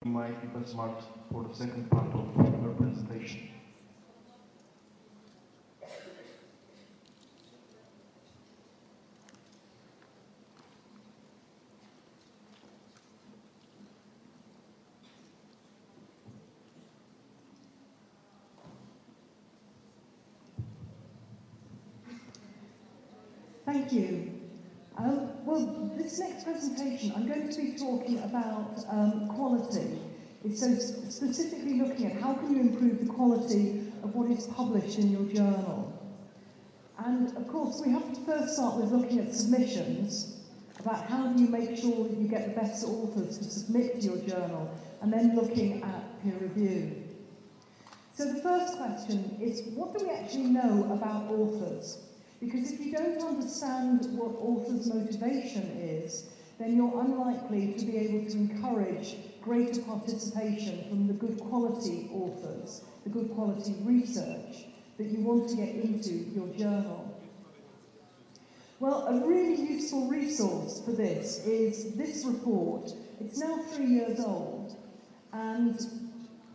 my best marks for the second part of your presentation. Thank you. Well, this next presentation, I'm going to be talking about quality. It's so specifically looking at how can you improve the quality of what is published in your journal. And of course, we have to first start with looking at submissions, about how do you make sure that you get the best authors to submit to your journal, and then looking at peer review. So the first question is, what do we actually know about authors? Because if you don't understand what authors' motivation is, then you're unlikely to be able to encourage greater participation from the good quality authors, the good quality research that you want to get into your journal. Well, a really useful resource for this is this report. It's now 3 years old, and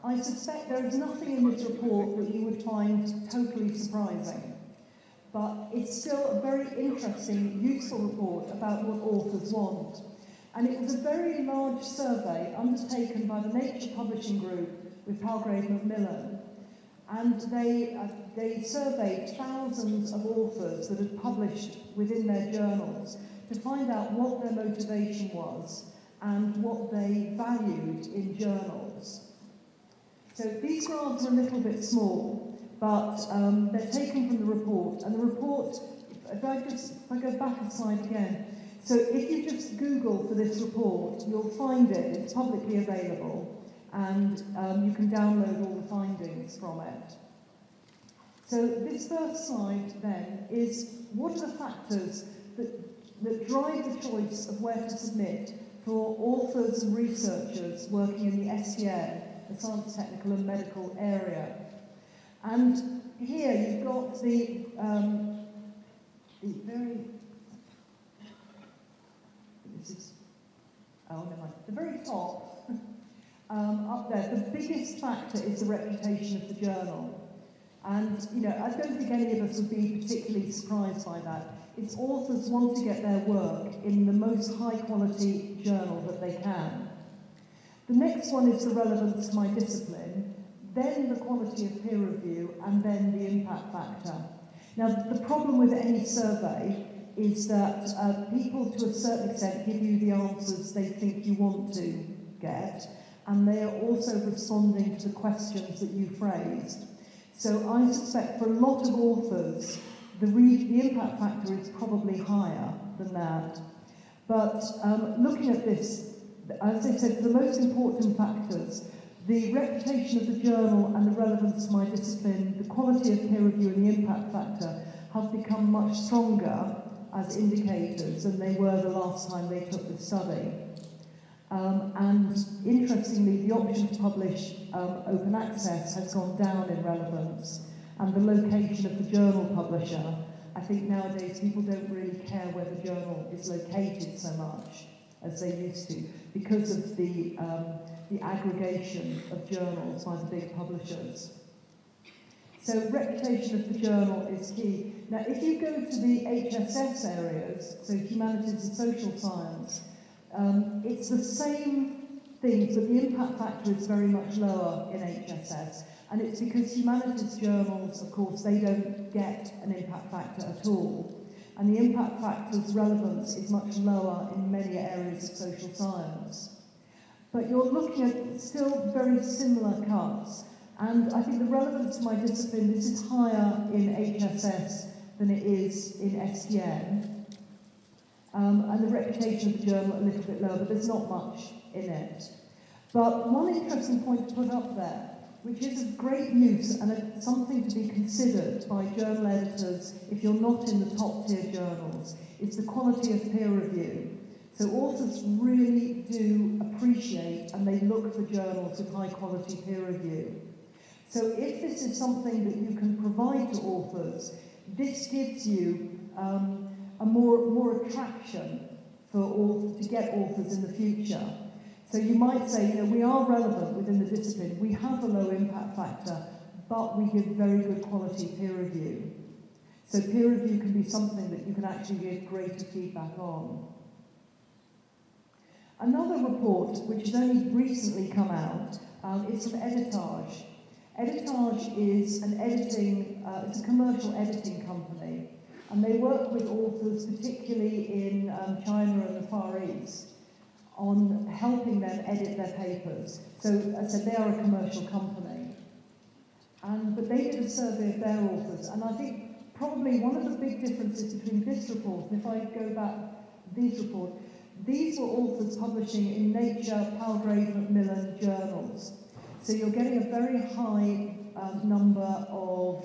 I suspect there is nothing in this report that you would find totally surprising. But it's still a very interesting, useful report about what authors want. And it was a very large survey undertaken by the Nature Publishing Group with Palgrave Macmillan. And they surveyed thousands of authors that had published within their journals to find out what their motivation was and what they valued in journals. So these graphs are a little bit small, but they're taken from the report. And the report, if I go back a slide again, so if you just Google for this report, you'll find it. It's publicly available, and you can download all the findings from it. So this first slide then is, what are the factors that drive the choice of where to submit for authors and researchers working in the STM, the science, technical and medical area? And here you've got the very top, up there, the biggest factor is the reputation of the journal. And, you know, I don't think any of us would be particularly surprised by that. It's authors want to get their work in the most high-quality journal that they can. The next one is the relevance to my discipline, then the quality of peer review, and then the impact factor. Now, the problem with any survey is that people, to a certain extent, give you the answers they think you want to get, and they are also responding to the questions that you phrased. So I suspect for a lot of authors, the impact factor is probably higher than that. But looking at this, as I said, the most important factors, the reputation of the journal and the relevance to my discipline, the quality of peer review and the impact factor have become much stronger as indicators than they were the last time they took the study. And interestingly, the option to publish open access has gone down in relevance, and the location of the journal publisher. I think nowadays people don't really care where the journal is located so much as they used to, because of the aggregation of journals by the big publishers. So reputation of the journal is key. Now, if you go to the HSS areas, so humanities and social science, it's the same things, but the impact factor is very much lower in HSS. And it's because humanities journals, of course, they don't get an impact factor at all. And the impact factor's relevance is much lower in many areas of social science. But you're looking at still very similar cuts. And I think the relevance to my discipline, this is higher in HSS than it is in STM. And the reputation of the journal a little bit lower, but there's not much in it. But one interesting point to put up there, which is of great use and something to be considered by journal editors if you're not in the top tier journals, is the quality of peer review. So authors really do appreciate and they look for journals with high quality peer review. So if this is something that you can provide to authors, this gives you a more attraction for to get authors in the future. So you might say, you know, we are relevant within the discipline, we have a low impact factor, but we give very good quality peer review. So peer review can be something that you can actually give greater feedback on. Another report, which has only recently come out, is from Editage. Editage is an editing, it's a commercial editing company, and they work with authors, particularly in China and the Far East, on helping them edit their papers. So, as I said, they are a commercial company. But they did a survey of their authors, and I think probably one of the big differences between this report, and if I go back, this report, these were authors publishing in Nature, Palgrave Macmillan journals. So you're getting a very high number of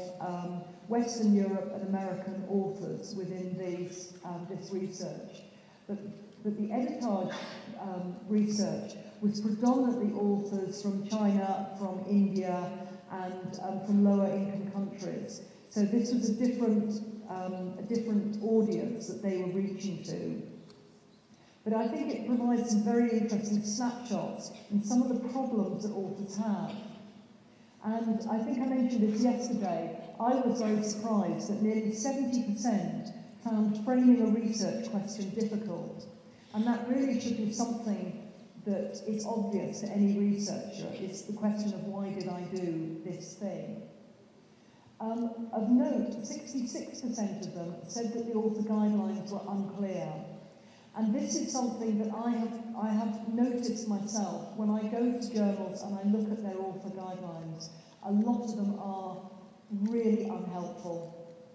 Western Europe and American authors within these, this research. But the Editage research was predominantly authors from China, from India, and from lower income countries. So this was a different audience that they were reaching to. But I think it provides some very interesting snapshots in some of the problems that authors have. And I think I mentioned this yesterday. I was very surprised that nearly 70% found framing a research question difficult. And that really should be something that is obvious to any researcher. It's the question of why did I do this thing? Of note, 66% of them said that the author guidelines were unclear. And this is something that I have noticed myself when I go to journals and I look at their author guidelines. A lot of them are really unhelpful.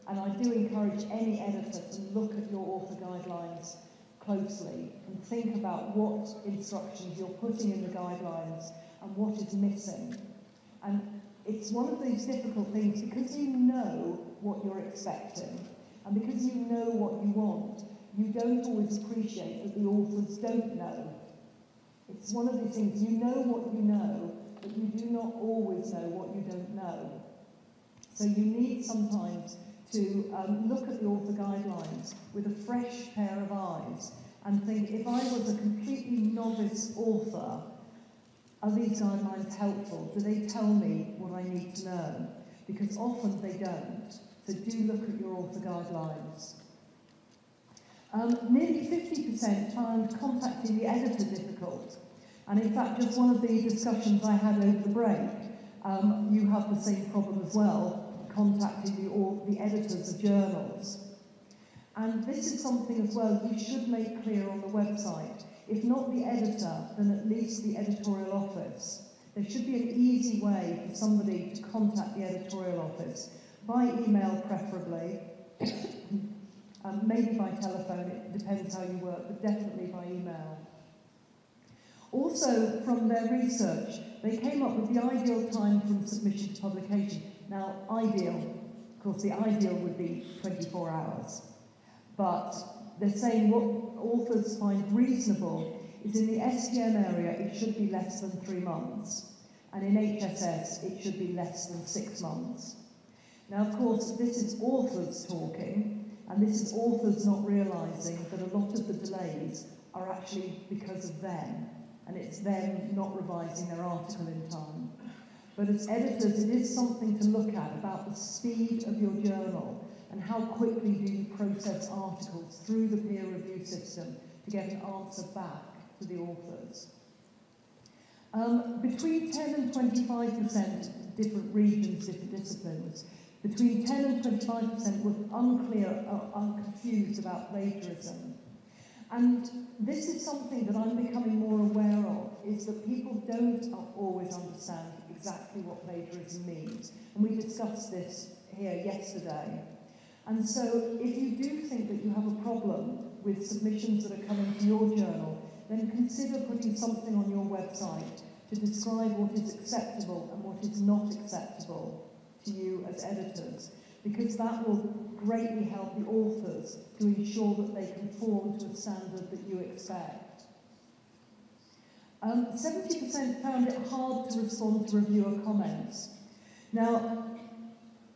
And I do encourage any editor to look at your author guidelines closely and think about what instructions you're putting in the guidelines and what is missing. And it's one of these difficult things because you know what you're expecting and because you know what you want. You don't always appreciate that the authors don't know. It's one of these things, you know what you know, but you do not always know what you don't know. So you need sometimes to look at the author guidelines with a fresh pair of eyes and think, if I was a completely novice author, are these guidelines helpful? Do they tell me what I need to know? Because often they don't. So do look at your author guidelines. Nearly 50% found contacting the editor difficult. And in fact, just one of the discussions I had over the break, you have the same problem as well, contacting the editors of journals. And this is something as well you should make clear on the website. If not the editor, then at least the editorial office. There should be an easy way for somebody to contact the editorial office, by email preferably, maybe by telephone, it depends how you work, but definitely by email. Also, from their research, they came up with the ideal time from submission to publication. Now, ideal, of course, the ideal would be 24 hours. But they're saying what authors find reasonable is in the STM area, it should be less than 3 months. And in HSS, it should be less than 6 months. Now, of course, this is authors talking, and this is authors not realising that a lot of the delays are actually because of them, and it's them not revising their article in time. But as editors, it is something to look at about the speed of your journal and how quickly do you process articles through the peer review system to get an answer back to the authors. Between 10 and 25% different regions, different disciplines, between 10 and 25% were unclear or confused about plagiarism. And this is something that I'm becoming more aware of, is that people don't always understand exactly what plagiarism means. And we discussed this here yesterday. And so if you do think that you have a problem with submissions that are coming to your journal, then consider putting something on your website to describe what is acceptable and what is not acceptable to you as editors, because that will greatly help the authors to ensure that they conform to a standard that you expect. 70% found it hard to respond to reviewer comments. Now,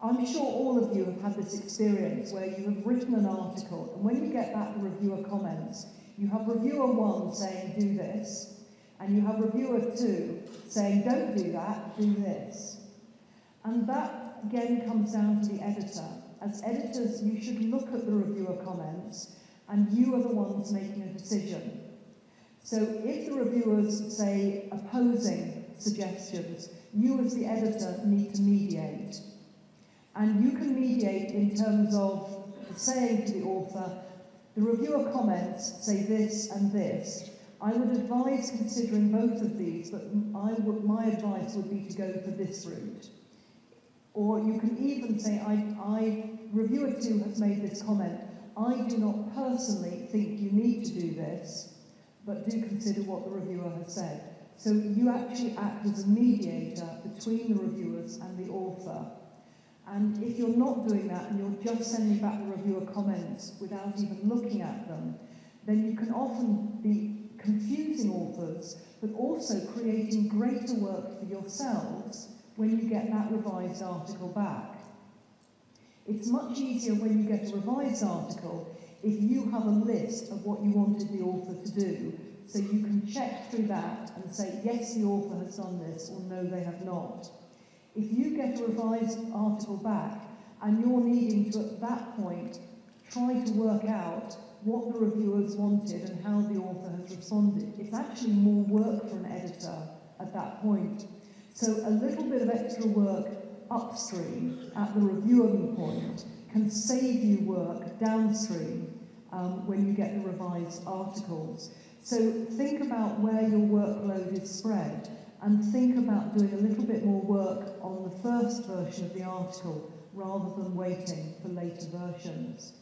I'm sure all of you have had this experience where you have written an article, and when you get back the reviewer comments, you have reviewer 1 saying, do this, and you have reviewer 2 saying, don't do that, do this. And that, again, comes down to the editor. As editors, you should look at the reviewer comments, and you are the ones making a decision. So if the reviewers say opposing suggestions, you as the editor need to mediate. And you can mediate in terms of saying to the author, the reviewer comments say this and this. I would advise considering both of these, but my advice would be to go for this route. Or you can even say, reviewer 2 has made this comment. I do not personally think you need to do this, but do consider what the reviewer has said. So you actually act as a mediator between the reviewers and the author. And if you're not doing that and you're just sending back the reviewer comments without even looking at them, then you can often be confusing authors, but also creating greater work for yourselves when you get that revised article back. It's much easier when you get a revised article if you have a list of what you wanted the author to do, so you can check through that and say, yes, the author has done this, or no, they have not. If you get a revised article back and you're needing to, at that point, try to work out what the reviewers wanted and how the author has responded, it's actually more work for an editor at that point. So a little bit of extra work upstream at the reviewing point can save you work downstream when you get the revised articles. So think about where your workload is spread, and think about doing a little bit more work on the first version of the article rather than waiting for later versions.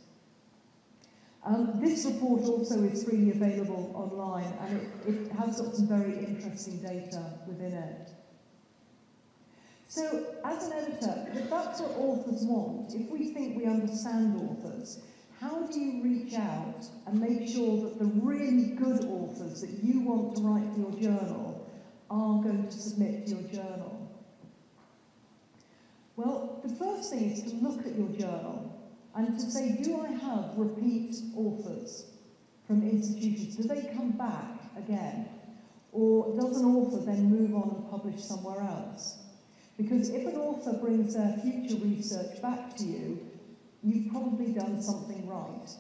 This report also is freely available online, and it has got some very interesting data within it. So, as an editor, if that's what authors want, if we think we understand authors, how do you reach out and make sure that the really good authors that you want to write for your journal are going to submit to your journal? Well, the first thing is to look at your journal and to say, do I have repeat authors from institutions? Do they come back again? Or does an author then move on and publish somewhere else? Because if an author brings their future research back to you, you've probably done something right.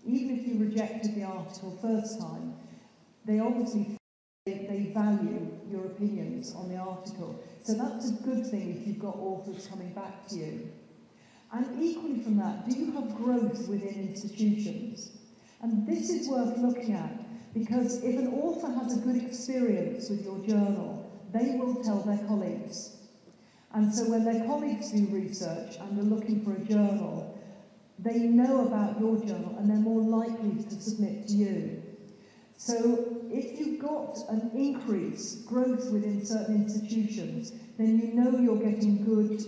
Even if you rejected the article first time, they obviously they value your opinions on the article. So that's a good thing if you've got authors coming back to you. And equally from that, do you have growth within institutions? And this is worth looking at, because if an author has a good experience with your journal, they will tell their colleagues. And so when their colleagues do research and are looking for a journal, they know about your journal and they're more likely to submit to you. So if you've got an increase, growth within certain institutions, then you know you're getting good,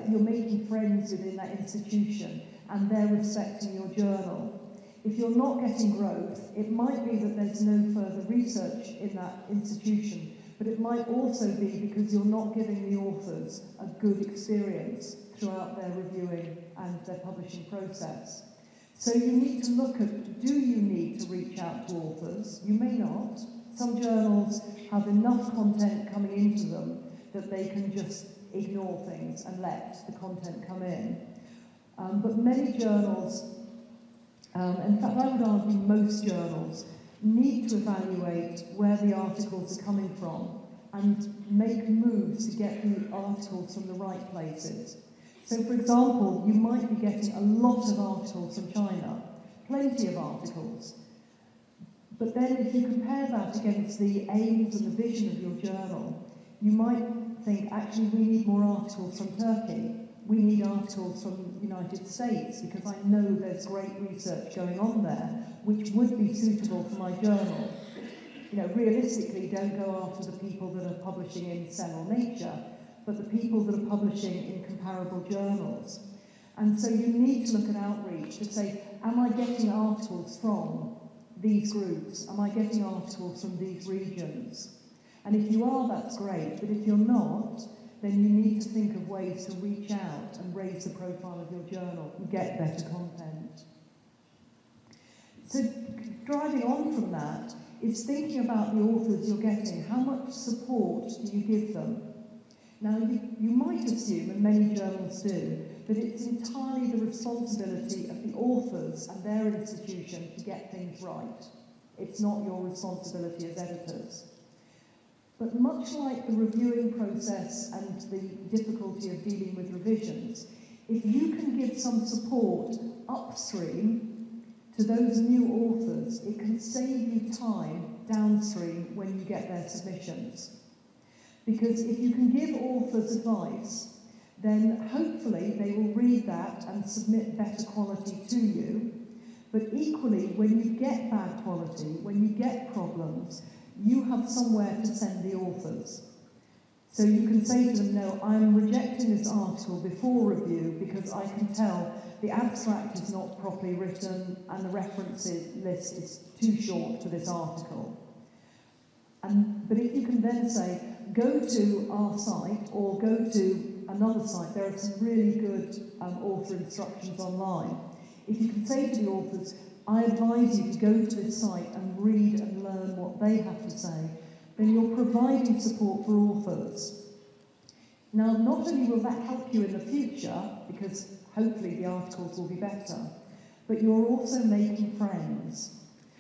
you're making friends within that institution and they're respecting your journal. If you're not getting growth, it might be that there's no further research in that institution, but it might also be because you're not giving the authors a good experience throughout their reviewing and their publishing process. So you need to look at, do you need to reach out to authors? You may not. Some journals have enough content coming into them that they can just ignore things and let the content come in. But many journals, in fact I would argue most journals, need to evaluate where the articles are coming from and make moves to get the articles from the right places. So, for example, you might be getting a lot of articles from China, plenty of articles. But then if you compare that against the aims and the vision of your journal, you might think, actually, we need more articles from Turkey. We need articles from the United States, because I know there's great research going on there, which would be suitable for my journal. You know, realistically, don't go after the people that are publishing in Cell or Nature, but the people that are publishing in comparable journals. And so you need to look at outreach to say, am I getting articles from these groups? Am I getting articles from these regions? And if you are, that's great, but if you're not, then you need to think of ways to reach out and raise the profile of your journal and get better content. So driving on from that, is thinking about the authors you're getting. How much support do you give them? Now, you might assume, and many journals do, that it's entirely the responsibility of the authors and their institution to get things right. It's not your responsibility as editors. But much like the reviewing process and the difficulty of dealing with revisions, if you can give some support upstream to those new authors, it can save you time downstream when you get their submissions. Because if you can give authors advice, then hopefully they will read that and submit better quality to you. But equally, when you get bad quality, when you get problems, you have somewhere to send the authors. So you can say to them, no, I'm rejecting this article before review because I can tell the abstract is not properly written and the references list is too short for this article. But if you can then say, go to our site or go to another site, there are some really good author instructions online. If you can say to the authors, I advise you to go to this site and read and learn what they have to say, then you're providing support for authors. Now, not only will that help you in the future, because hopefully the articles will be better, but you're also making friends.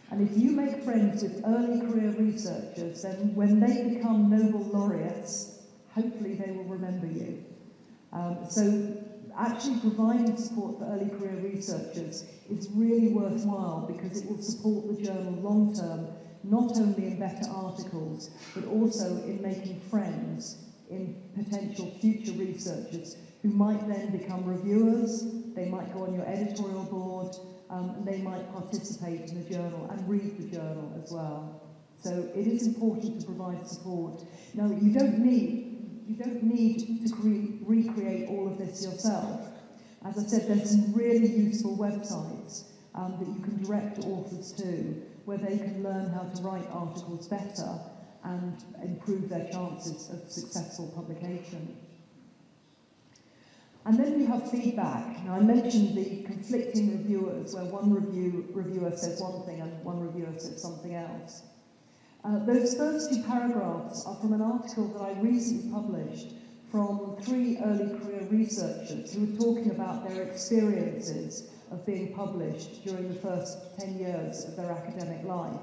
And if you make friends with early career researchers, then when they become Nobel laureates, hopefully they will remember you. So actually providing support for early career researchers is really worthwhile because it will support the journal long term, not only in better articles, but also in making friends in potential future researchers who might then become reviewers, they might go on your editorial board, and they might participate in the journal and read the journal as well. So it is important to provide support. Now, you don't need to recreate all of this yourself. As I said, there's some really useful websites that you can direct authors to, where they can learn how to write articles better and improve their chances of successful publication. And then you have feedback. Now, I mentioned the conflicting reviewers, where one reviewer says one thing and one reviewer says something else. Those first two paragraphs are from an article that I recently published from 3 early career researchers who were talking about their experiences of being published during the first 10 years of their academic life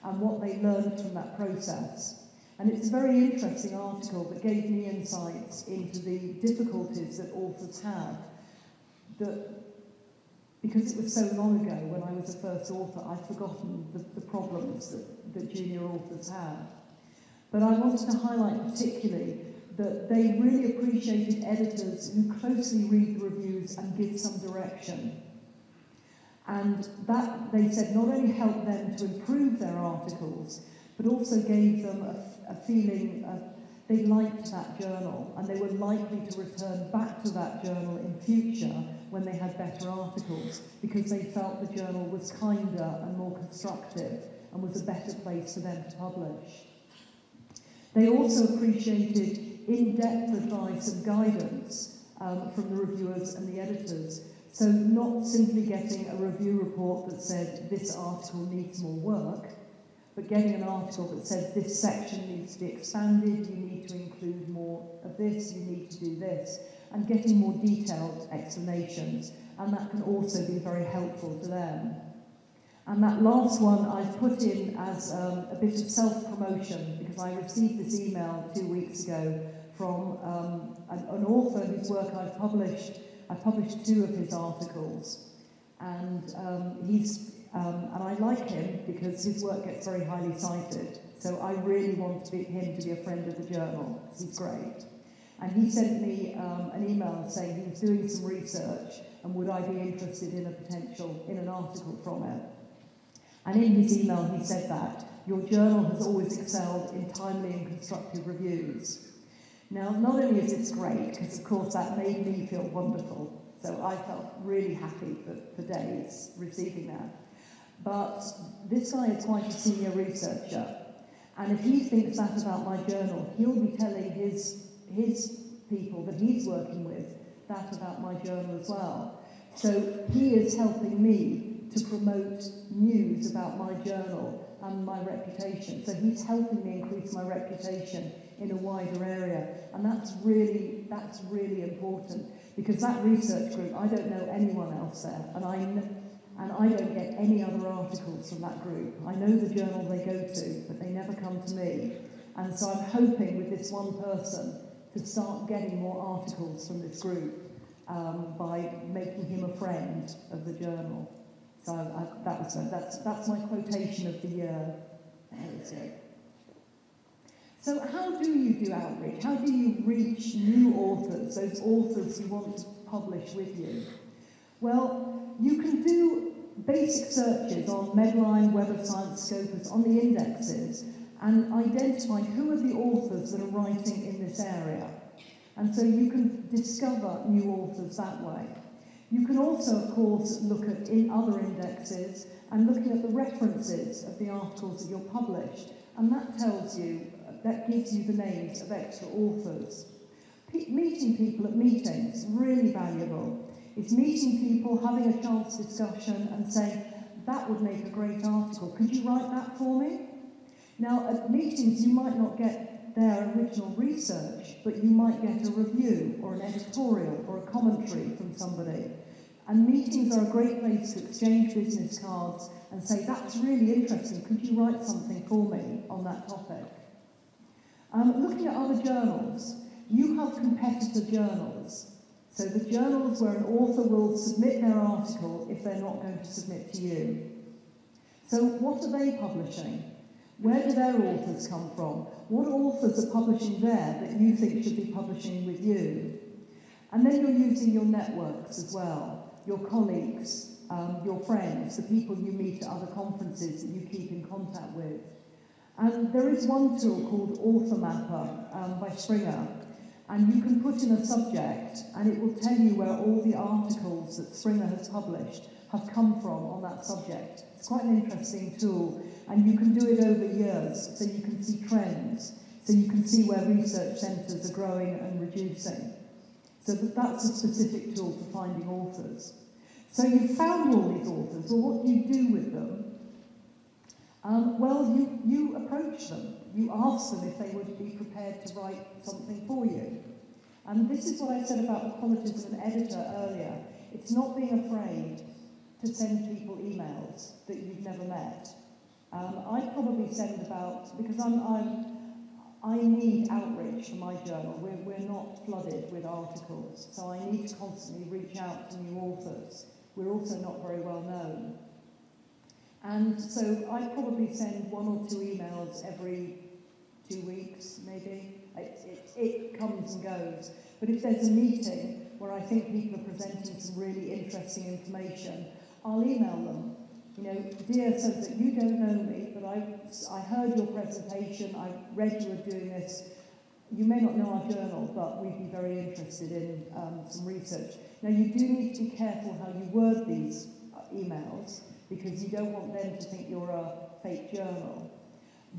and what they learned from that process. And it's a very interesting article that gave me insights into the difficulties that authors have, that because it was so long ago when I was a first author, I'd forgotten the problems that junior authors have. But I wanted to highlight particularly that they really appreciated editors who closely read the reviews and give some direction. And that, they said, not only helped them to improve their articles, but also gave them a feeling of they liked that journal and they were likely to return back to that journal in future when they had better articles because they felt the journal was kinder and more constructive and was a better place for them to publish. They also appreciated in-depth advice and guidance from the reviewers and the editors. So not simply getting a review report that said this article needs more work, but getting an article that says this section needs to be expanded, you need to include more of this, you need to do this, and getting more detailed explanations. And that can also be very helpful to them. And that last one I've put in as a bit of self-promotion because I received this email 2 weeks ago from an author whose work I've published. I published 2 of his articles, and and I like him because his work gets very highly cited. So I really want him to be a friend of the journal because he's great. And he sent me an email saying he was doing some research and would I be interested in an article from it. And in his email he said that your journal has always excelled in timely and constructive reviews. Now, not only is this great, because of course that made me feel wonderful, so I felt really happy for days receiving that. But this guy is quite a senior researcher, and if he thinks that about my journal, he'll be telling his people that he's working with that about my journal as well. So he is helping me to promote news about my journal and my reputation. So he's helping me increase my reputation in a wider area, and that's really important, because that research group, I don't know anyone else there, and I don't get any other articles from that group. I know the journal they go to, but they never come to me. And so I'm hoping with this one person to start getting more articles from this group by making him a friend of the journal. So that's my quotation of the year. So how do you do outreach? How do you reach new authors, those authors who want to publish with you? Well, you can do basic searches on Medline, Web of Science, Scopus, on the indexes, and identify who are the authors that are writing in this area. And so you can discover new authors that way. You can also, of course, look at in other indexes and looking at the references of the articles that you're published, and that gives you the names of extra authors. Meeting people at meetings, really valuable. It's meeting people, having a chance discussion and saying, that would make a great article. Could you write that for me? Now, at meetings, you might not get their original research, but you might get a review or an editorial or a commentary from somebody. And meetings are a great place to exchange business cards and say, that's really interesting, could you write something for me on that topic? Looking at other journals, you have competitor journals. So the journals where an author will submit their article if they're not going to submit to you. So what are they publishing? Where do their authors come from? What authors are publishing there that you think should be publishing with you? And then you're using your networks as well, your colleagues, your friends, the people you meet at other conferences that you keep in contact with. And there is one tool called Author Mapper by Springer, and you can put in a subject and it will tell you where all the articles that Springer has published have come from on that subject. It's quite an interesting tool, and you can do it over years, so you can see trends, so you can see where research centres are growing and reducing. So that's a specific tool for finding authors. So you've found all these authors, well, what do you do with them? Well, you approach them. You ask them if they would be prepared to write something for you. And this is what I said about the qualities of an editor earlier. It's not being afraid to send people emails that you've never met. I probably send about, because I need outreach for my journal. We're not flooded with articles, so I need to constantly reach out to new authors. We're also not very well known. And so I probably send 1 or 2 emails every 2 weeks, maybe. It comes and goes. But if there's a meeting where I think people are presenting some really interesting information, I'll email them. You know, dear, so that you don't know me, but I heard your presentation, I read you were doing this. You may not know our journal, but we'd be very interested in some research. Now, you do need to be careful how you word these emails, because you don't want them to think you're a fake journal.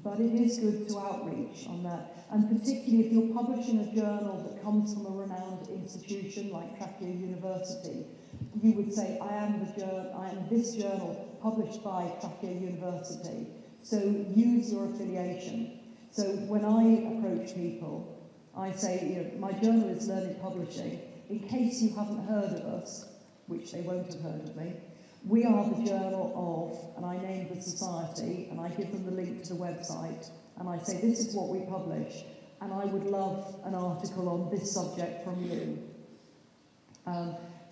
But it is good to outreach on that. And particularly if you're publishing a journal that comes from a renowned institution like Trachea University, you would say, I am this journal published by Trachea University. So use your affiliation. So when I approach people, I say, you know, my journal is Learned Publishing. In case you haven't heard of us, which they won't have heard of me, we are the journal of, and I name the society, and I give them the link to the website, and I say, this is what we publish, and I would love an article on this subject from you.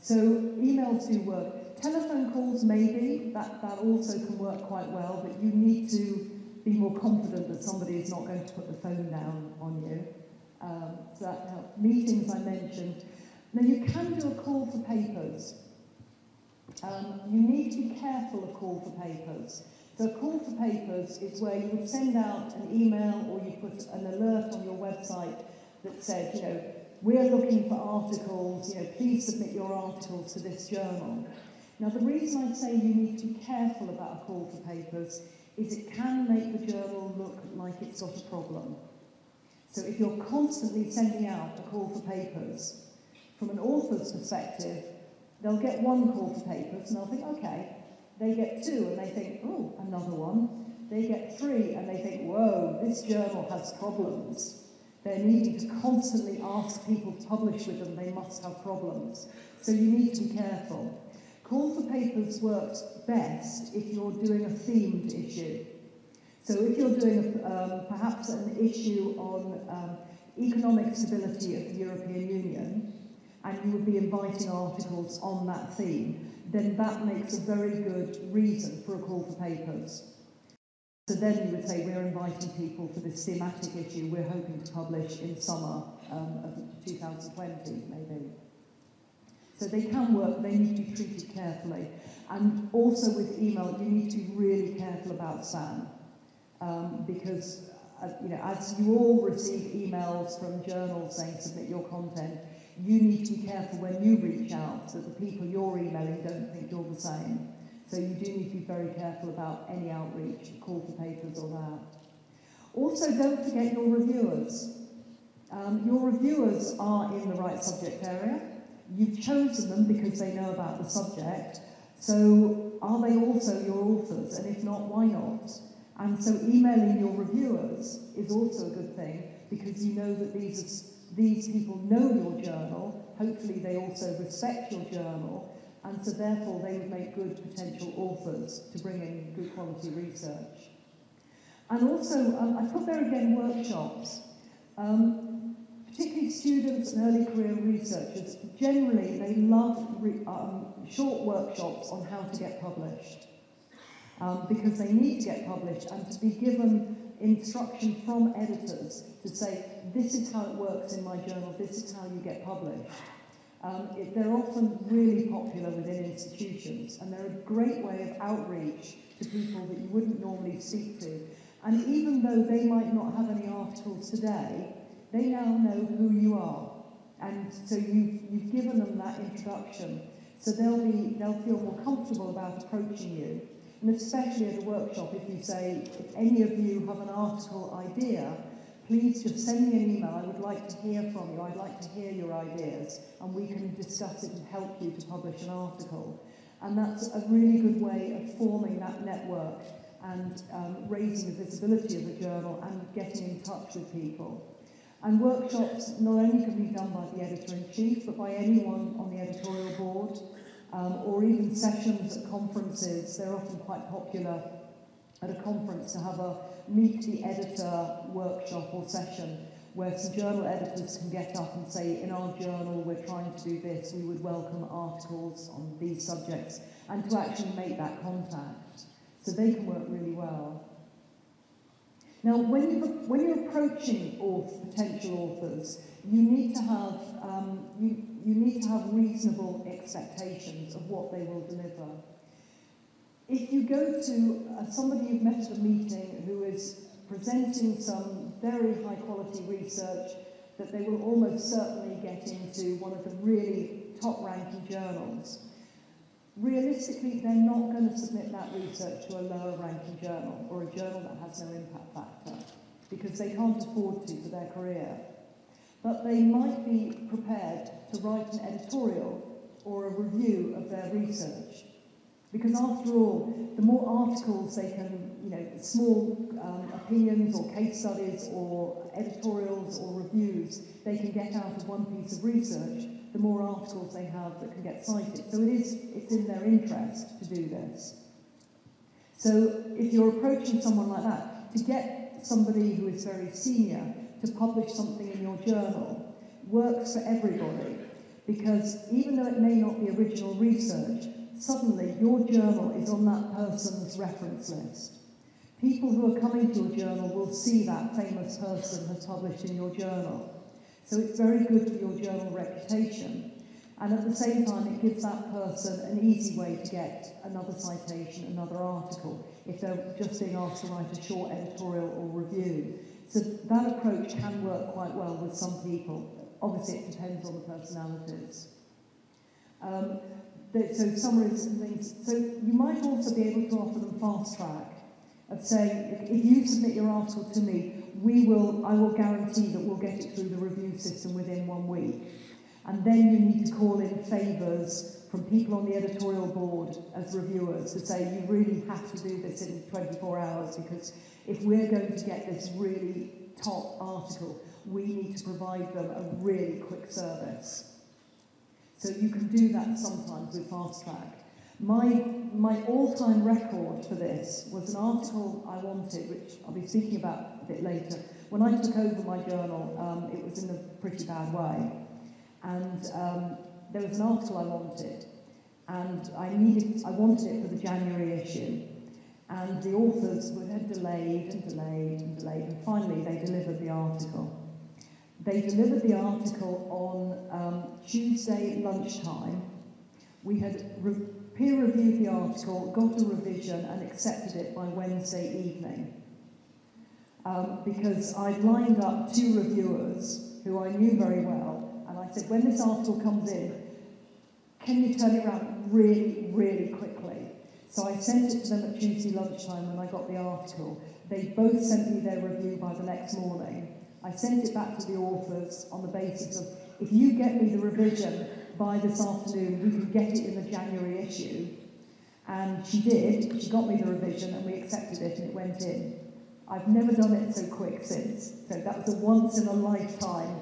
So emails do work. Telephone calls, maybe, that also can work quite well, but you need to be more confident that somebody is not going to put the phone down on you. So that helps. Meetings I mentioned. Now you can do a call for papers. You need to be careful of call for papers. So a call for papers is where you would send out an email or you put an alert on your website that said, you know, we're looking for articles, you know, please submit your articles to this journal. Now the reason I say you need to be careful about a call for papers is it can make the journal look like it's got a problem. So if you're constantly sending out a call for papers, from an author's perspective, they'll get 1 call for papers and they'll think, okay. They get 2 and they think, oh, another one. they get 3 and they think, whoa, this journal has problems. They're needing to constantly ask people to publish with them, they must have problems. So you need to be careful. Call for papers works best if you're doing a themed issue. So if you're doing perhaps an issue on economic stability of the European Union, and you would be inviting articles on that theme, then that makes a very good reason for a call for papers. So then you would say, we're inviting people for this thematic issue we're hoping to publish in summer of 2020, maybe. So they can work, they need to be treated carefully. And also with email, you need to be really careful about spam. Because as you all receive emails from journals saying submit your content, you need to be careful when you reach out that the people you're emailing don't think you're the same. So you do need to be very careful about any outreach, call for papers or that. Also, don't forget your reviewers. Your reviewers are in the right subject area. You've chosen them because they know about the subject. So are they also your authors? And if not, why not? And so emailing your reviewers is also a good thing because you know that these people know your journal. Hopefully they also respect your journal. And so therefore they would make good potential authors to bring in good quality research. And also, I put there again workshops. Particularly students and early career researchers, generally they love short workshops on how to get published. Because they need to get published and to be given instruction from editors to say, this is how it works in my journal, this is how you get published. They're often really popular within institutions, and they're a great way of outreach to people that you wouldn't normally speak to. And even though they might not have any articles today, they now know who you are. And so you've given them that introduction. So they'll feel more comfortable about approaching you. And especially at a workshop, if you say, if any of you have an article idea, please just send me an email. I would like to hear from you. I'd like to hear your ideas, and we can discuss it and help you to publish an article. And that's a really good way of forming that network and raising the visibility of the journal and getting in touch with people. And workshops not only can be done by the editor-in-chief, but by anyone on the editorial board, or even sessions at conferences. They're often quite popular at a conference to have a meet the editor workshop or session where some journal editors can get up and say, in our journal we're trying to do this, we would welcome articles on these subjects, and to actually make that contact. So they can work really well. Now, when you're approaching potential authors, you need to have you need to have reasonable expectations of what they will deliver. If you go to somebody you've met at a meeting who is presenting some very high quality research that they will almost certainly get into one of the really top ranking journals, realistically they're not going to submit that research to a lower ranking journal or a journal that has no impact factor because they can't afford to for their career. But they might be prepared to write an editorial or a review of their research. Because after all, the more articles they can, small opinions or case studies or editorials or reviews they can get out of one piece of research, the more articles they have that can get cited. So it's in their interest to do this. So if you're approaching someone like that, to get somebody who is very senior to publish something in your journal works for everybody, because even though it may not be original research, suddenly your journal is on that person's reference list. People who are coming to your journal will see that famous person has published in your journal. So it's very good for your journal reputation. And at the same time, it gives that person an easy way to get another citation, another article, if they're just being asked to write a short editorial or review. So that approach can work quite well with some people. Obviously, it depends on the personalities. So summaries and things. So you might also be able to offer them fast track of saying, if you submit your article to me, I will guarantee that we'll get it through the review system within 1 week. And then you need to call in favours from people on the editorial board as reviewers to say you really have to do this in 24 hours, because if we're going to get this really top article, we need to provide them a really quick service. So you can do that sometimes with Fast Track. My all-time record for this was an article I wanted, which I'll be speaking about a bit later. When I took over my journal, it was in a pretty bad way. And there was an article I wanted, and I wanted it for the January issue. And the authors had delayed and delayed and delayed, and finally they delivered the article. They delivered the article on Tuesday at lunchtime. We had peer-reviewed the article, got a revision, and accepted it by Wednesday evening. Because I'd lined up 2 reviewers who I knew very well, and I said, when this article comes in, can you turn it around really, really quickly? So I sent it to them at Tuesday lunchtime when I got the article. They both sent me their review by the next morning. I sent it back to the authors on the basis of, if you get me the revision by this afternoon, we can get it in the January issue. And she did. She got me the revision and we accepted it and it went in. I've never done it so quick since. So that was a once-in-a-lifetime,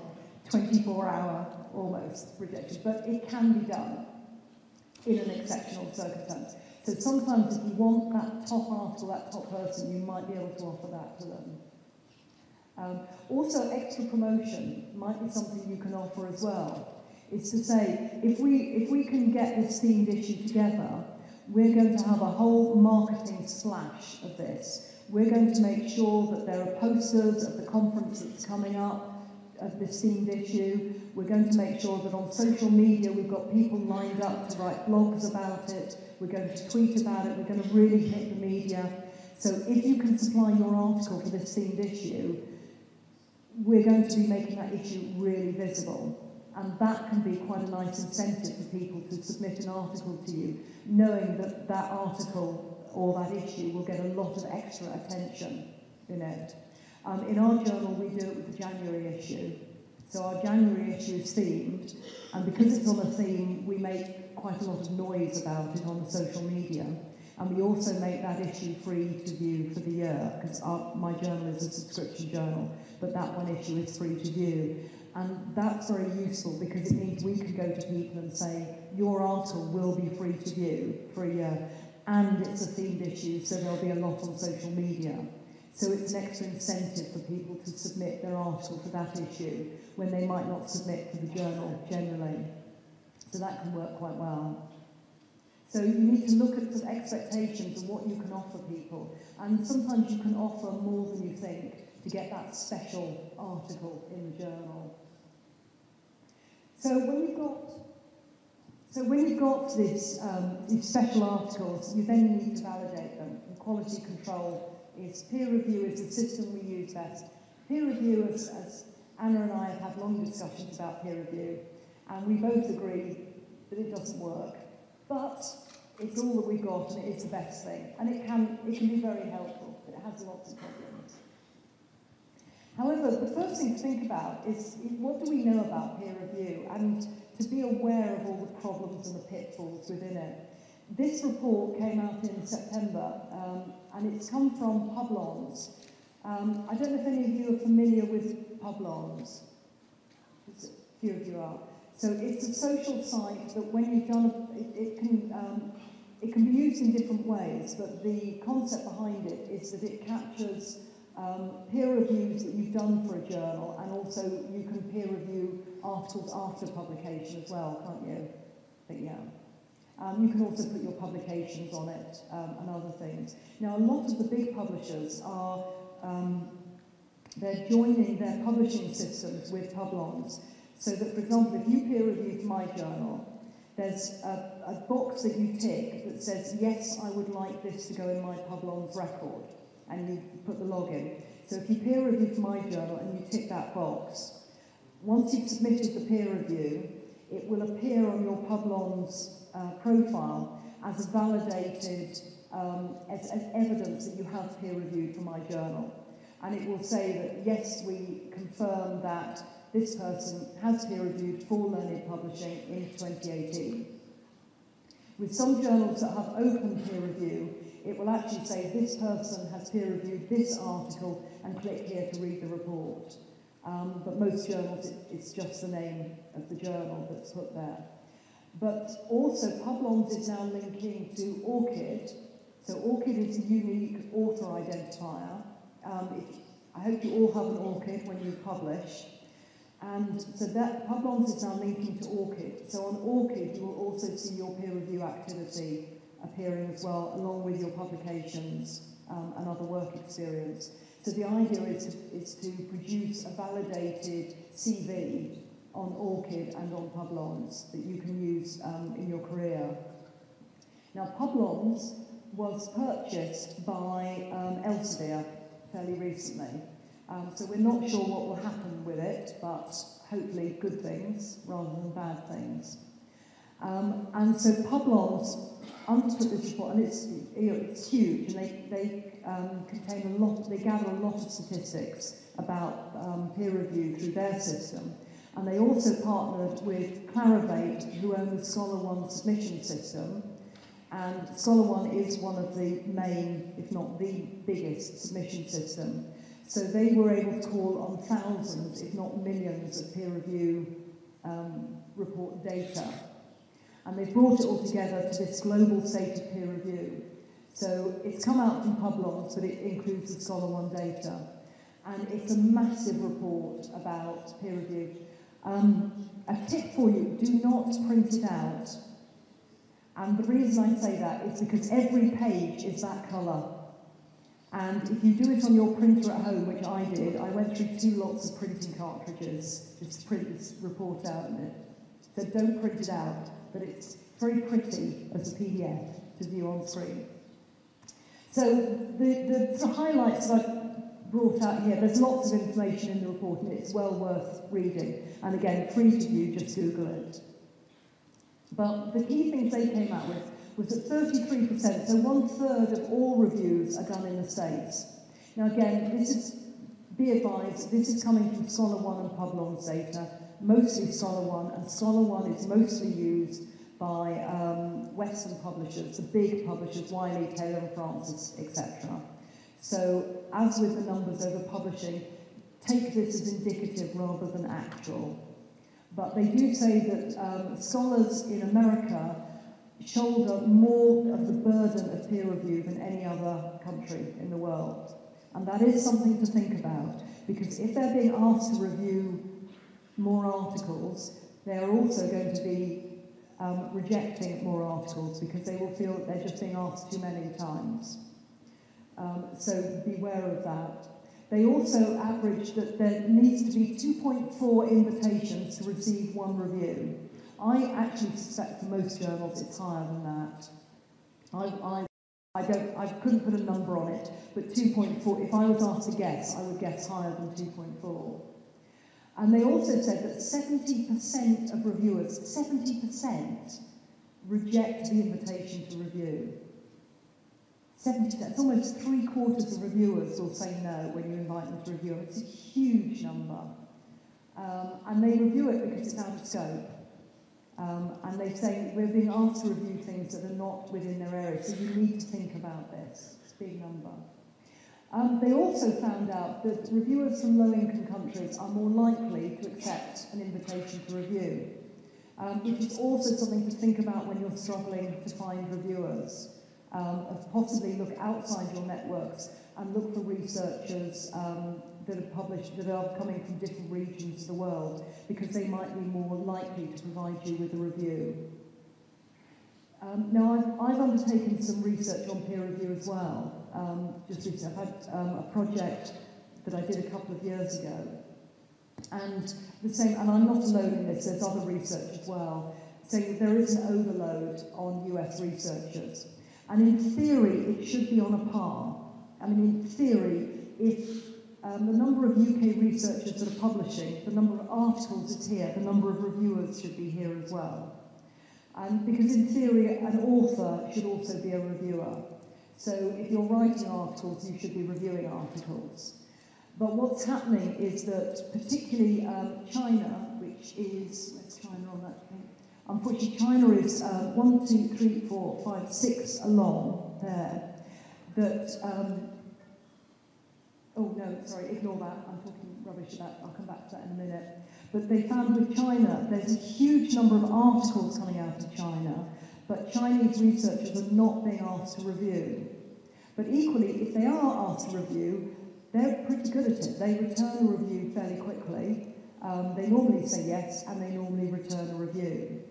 24-hour almost rejection. But it can be done in an exceptional circumstance. So sometimes if you want that top article, that top person, you might be able to offer that to them. Also, extra promotion might be something you can offer as well. It's to say, if we can get this themed issue together, we're going to have a whole marketing splash of this. We're going to make sure that there are posters of the conference that's coming up, of this themed issue. We're going to make sure that on social media we've got people lined up to write blogs about it. We're going to tweet about it. We're going to really hit the media. So if you can supply your article for this themed issue, we're going to be making that issue really visible. And that can be quite a nice incentive for people to submit an article to you, knowing that that article or that issue will get a lot of extra attention in it. In our journal, we do it with the January issue. So our January issue is themed, and because it's on a theme, we make quite a lot of noise about it on the social media. And we also make that issue free to view for the year, because my journal is a subscription journal, but that one issue is free to view. And that's very useful because it means we can go to people and say, your article will be free to view for a year, and it's a themed issue, so there'll be a lot on social media. So it's an extra incentive for people to submit their article for that issue when they might not submit for the journal generally. So that can work quite well. So you need to look at the expectations of what you can offer people, and sometimes you can offer more than you think to get that special article in the journal. So when you've got these special articles, you then need to validate them. And quality control is peer review is the system we use best. Peer review, as Anna and I have had long discussions about peer review, and we both agree that it doesn't work. But it's all that we've got, and it is the best thing. And it can be very helpful, but it has lots of problems. However, the first thing to think about is what do we know about peer review, and to be aware of all the problems and the pitfalls within it. This report came out in September, and it's come from Publons. I don't know if any of you are familiar with Publons. A few of you are. So it's a social site that when you've done it can be used in different ways, but the concept behind it is that it captures peer reviews that you've done for a journal, and also you can peer review articles after publication as well, can't you? I think, yeah. You can also put your publications on it and other things. Now, a lot of the big publishers are they're joining their publishing systems with Publons. So that, for example, if you peer review for my journal, there's a box that you tick that says, yes, I would like this to go in my Publons record, and you put the login. So if you peer review for my journal and you tick that box, once you've submitted the peer review, it will appear on your Publons profile as a validated, as evidence that you have peer reviewed for my journal. And it will say that, yes, we confirm that this person has peer reviewed for Learned Publishing in 2018. With some journals that have open peer review, it will actually say this person has peer reviewed this article and click here to read the report. But most journals, it's just the name of the journal that's put there. But also, Publons is now linking to ORCID. So ORCID is a unique author identifier. I hope you all have an ORCID when you publish. And so that Publons is now linking to ORCID. So on ORCID, you will also see your peer review activity appearing as well, along with your publications and other work experience. So the idea is to produce a validated CV on ORCID and on Publons that you can use in your career. Now, Publons was purchased by Elsevier fairly recently. So we're not sure what will happen with it, but hopefully good things rather than bad things. And so Publons undertook this report, and it's huge, and they contain a lot. They gather a lot of statistics about peer review through their system, and they also partnered with Clarivate, who own the ScholarOne submission system. And ScholarOne is one of the main, if not the biggest, submission system. So they were able to call on thousands, if not millions, of peer review report data. And they brought it all together to this global state of peer review. So it's come out from Publons, but it includes the ScholarOne data. And it's a massive report about peer review. A tip for you, do not print it out. And the reason I say that is because every page is that colour. And if you do it on your printer at home, which I did, I went through 2 lots of printing cartridges just to print this report out in it. So don't print it out, but it's very pretty as a PDF to view on screen. So the sort of highlights that I've brought out here, there's lots of information in the report and it's well worth reading. And again, free to view, just Google it. But the key things they came out with was that 33%, so 1/3 of all reviews are done in the States. Now again, be advised, this is coming from ScholarOne and Publons data, mostly ScholarOne, and ScholarOne is mostly used by Western publishers, the big publishers, Wiley, Taylor and Francis, etc. So, as with the numbers over publishing, take this as indicative rather than actual. But they do say that scholars in America shoulder more of the burden of peer review than any other country in the world. And that is something to think about, because if they're being asked to review more articles, they are also going to be rejecting more articles because they will feel that they're just being asked too many times. So beware of that. They also averaged that there needs to be 2.4 invitations to receive 1 review. I actually suspect for most journals it's higher than that. I couldn't put a number on it, but 2.4, if I was asked to guess, I would guess higher than 2.4. And they also said that 70% of reviewers, 70%, reject the invitation to review. 70%, it's almost 3/4 of reviewers will say no when you invite them to review. It's a huge number. And they review it because it's out of scope. And they say we're being asked to review things that are not within their area, so you need to think about this. It's a big number. They also found out that reviewers from low-income countries are more likely to accept an invitation to review, which is also something to think about when you're struggling to find reviewers. Possibly look outside your networks and look for researchers that are published, that are coming from different regions of the world, because they might be more likely to provide you with a review. Now, I've undertaken some research on peer review as well. Just recently, I've had a project that I did a couple of years ago, and and I'm not alone in this. There's other research as well, saying that there is an overload on US researchers. And in theory, it should be on a par. I mean, in theory, if the number of UK researchers that are publishing, the number of articles that's here, the number of reviewers should be here as well. And because in theory, an author should also be a reviewer. So if you're writing articles, you should be reviewing articles. But what's happening is that particularly China, which is, where's China on that thing? Unfortunately, China is 1, 2, 3, 4, 5, 6 along there. That, oh no, sorry, ignore that. I'm talking rubbish about, I'll come back to that in a minute. But they found with China, there's a huge number of articles coming out of China, but Chinese researchers are not being asked to review. But equally, if they are asked to review, they're pretty good at it. They return a review fairly quickly. They normally say yes, and they normally return a review.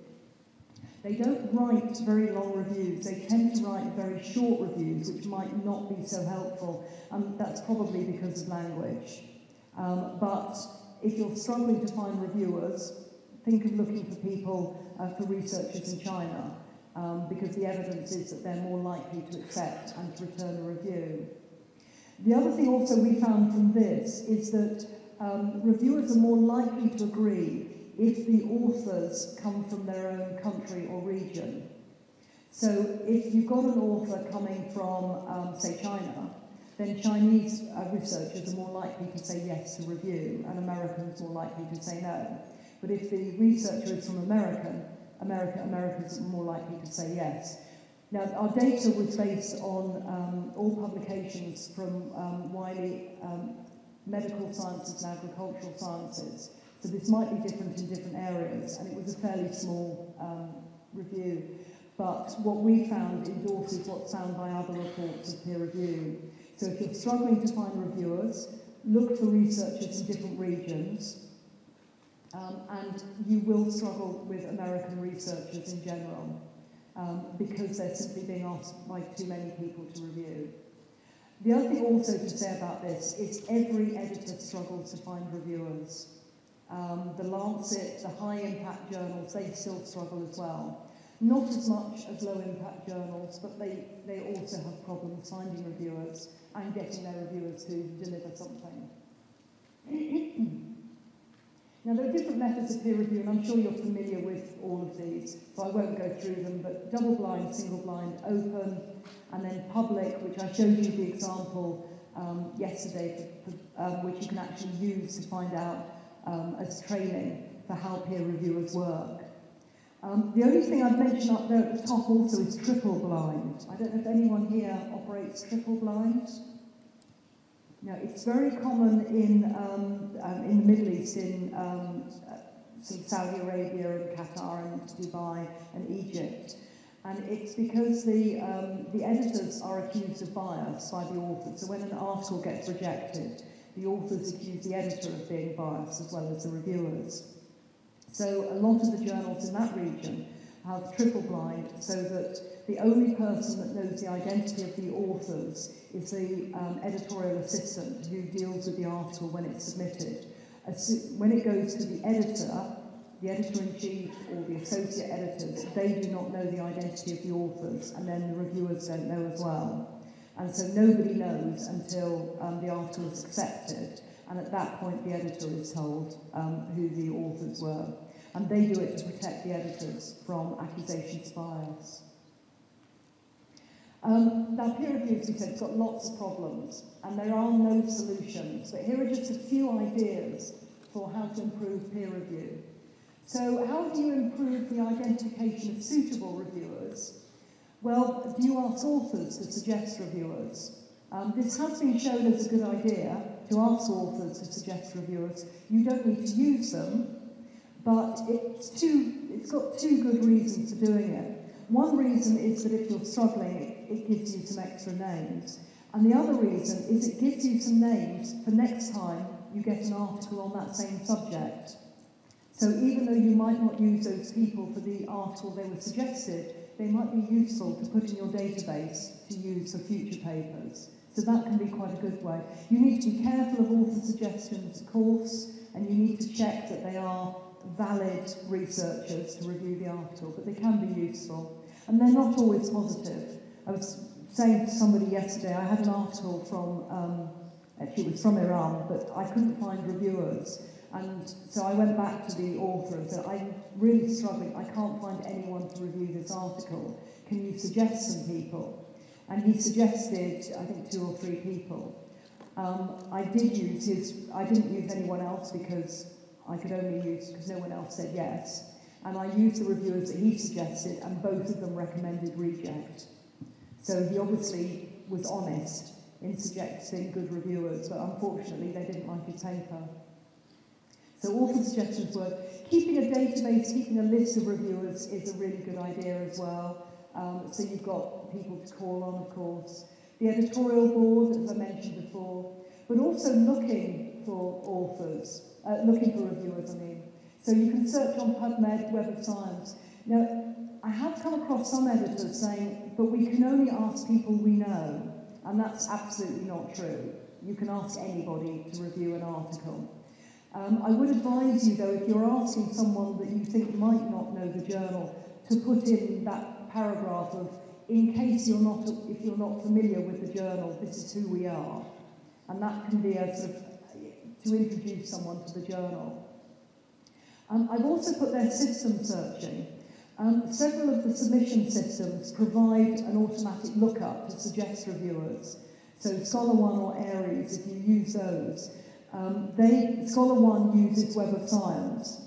They don't write very long reviews. They tend to write very short reviews, which might not be so helpful, and that's probably because of language. But if you're struggling to find reviewers, think of looking for people, for researchers in China, because the evidence is that they're more likely to accept and to return a review. The other thing also we found from this is that reviewers are more likely to agree if the authors come from their own country or region. So if you've got an author coming from, say, China, then Chinese researchers are more likely to say yes to review, and Americans more likely to say no. But if the researcher is from Americans are more likely to say yes. Now, our data was based on all publications from Wiley Medical Sciences and Agricultural Sciences. So this might be different in different areas, and it was a fairly small review. But what we found endorses what's found by other reports of peer review. So if you're struggling to find reviewers, look for researchers in different regions, and you will struggle with American researchers in general, because they're simply being asked by too many people to review. The other thing also to say about this is every editor struggles to find reviewers. The Lancet, the high-impact journals, they still struggle as well. Not as much as low-impact journals, but they also have problems finding reviewers and getting their reviewers to deliver something. Now, there are different methods of peer review, and I'm sure you're familiar with all of these, so I won't go through them, but double-blind, single-blind, open, and then public, which I showed you the example yesterday, which you can actually use to find out as training for how peer reviewers work. The only thing I'd mention up there at the top also is triple-blind. I don't know if anyone here operates triple-blind. Now, it's very common in the Middle East, in sort of Saudi Arabia and Qatar and Dubai and Egypt. And it's because the editors are accused of bias by the authors. So when an article gets rejected, the authors accuse the editor of being biased as well as the reviewers. So a lot of the journals in that region have triple blind, so that the only person that knows the identity of the authors is the editorial assistant who deals with the article when it's submitted. When it goes to the editor-in-chief or the associate editors, they do not know the identity of the authors, and then the reviewers don't know as well. And so nobody knows until the article is accepted, and at that point the editor is told who the authors were. And they do it to protect the editors from accusations of bias. Now, peer review, as we said, has got lots of problems, and there are no solutions. But here are just a few ideas for how to improve peer review. So, how do you improve the identification of suitable reviewers? Well, do you ask authors to suggest reviewers? This has been shown as a good idea, to ask authors to suggest reviewers. You don't need to use them, but it's got two good reasons for doing it. One reason is that if you're struggling, it gives you some extra names. And the other reason is it gives you some names for next time you get an article on that same subject. So even though you might not use those people for the article they were suggested, they might be useful to put in your database to use for future papers. So that can be quite a good way. You need to be careful of author suggestions, of course, and you need to check that they are valid researchers to review the article, but they can be useful. And they're not always positive. I was saying to somebody yesterday, I had an article from, actually it was from Iran, but I couldn't find reviewers. And so I went back to the author and said, I'm really struggling, I can't find anyone to review this article. Can you suggest some people? And he suggested, I think, 2 or 3 people. I didn't use anyone else because I could only use, because no one else said yes. And I used the reviewers that he suggested, and both of them recommended reject. So he obviously was honest in suggesting good reviewers, but unfortunately they didn't like his paper. So author suggestions were keeping a database, keeping a list of reviewers is a really good idea as well. So you've got people to call on, of course. The editorial board, as I mentioned before, but also looking for authors, looking for reviewers, I mean. So you can search on PubMed, Web of Science. Now, I have come across some editors saying, but we can only ask people we know, and that's absolutely not true. You can ask anybody to review an article. I would advise you, though, if you're asking someone that you think might not know the journal, to put in that paragraph of, in case if you're not familiar with the journal, this is who we are. And that can be a sort of, to introduce someone to the journal. I've also put their system searching. Several of the submission systems provide an automatic lookup to suggest reviewers. So ScholarOne or Aries, if you use those, ScholarOne uses Web of Science,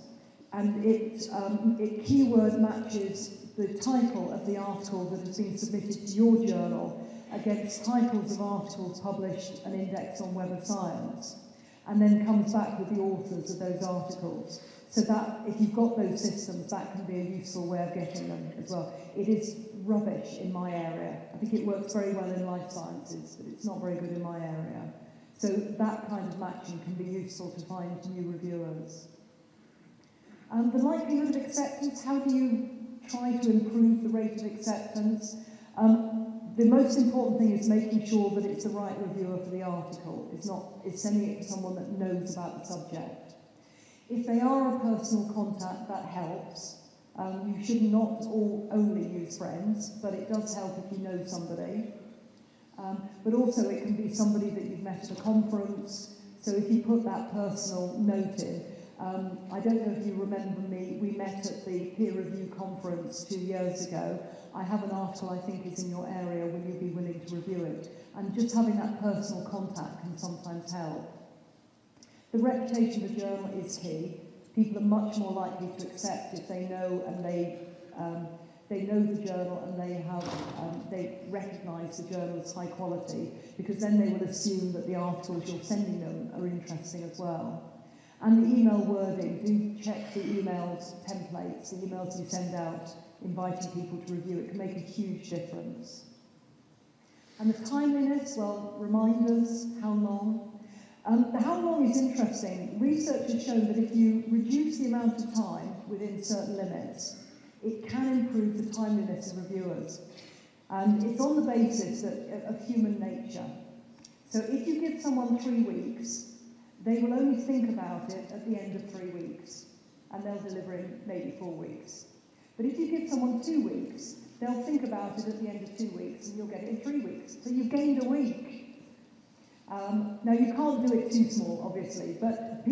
and it keyword matches the title of the article that has been submitted to your journal against titles of articles published and indexed on Web of Science, and then comes back with the authors of those articles. So that, if you've got those systems, that can be a useful way of getting them as well. It is rubbish in my area. I think it works very well in life sciences, but it's not very good in my area. So that kind of matching can be useful to find new reviewers. The likelihood of acceptance, how do you try to improve the rate of acceptance? The most important thing is making sure that it's the right reviewer for the article. It's sending it to someone that knows about the subject. If they are a personal contact, that helps. You should not only use friends, but it does help if you know somebody. But also it can be somebody that you've met at a conference. So if you put that personal note in, I don't know if you remember me, we met at the peer review conference 2 years ago. I have an article I think is in your area, will you be willing to review it? And just having that personal contact can sometimes help. The reputation of the journal is key. People are much more likely to accept if they know and they know the journal and they recognise the journal as high quality, because then they will assume that the articles you're sending them are interesting as well. And the email wording, do check the emails templates, the emails you send out inviting people to review. It can make a huge difference. And the timeliness, well, reminders, how long? The how long is interesting. Research has shown that if you reduce the amount of time within certain limits, it can improve the timeliness of reviewers. And it's on the basis of human nature. So if you give someone 3 weeks, they will only think about it at the end of 3 weeks, and they'll deliver in maybe 4 weeks. But if you give someone 2 weeks, they'll think about it at the end of 2 weeks, and you'll get it in 3 weeks. So you've gained a week. Now, you can't do it too small, obviously, but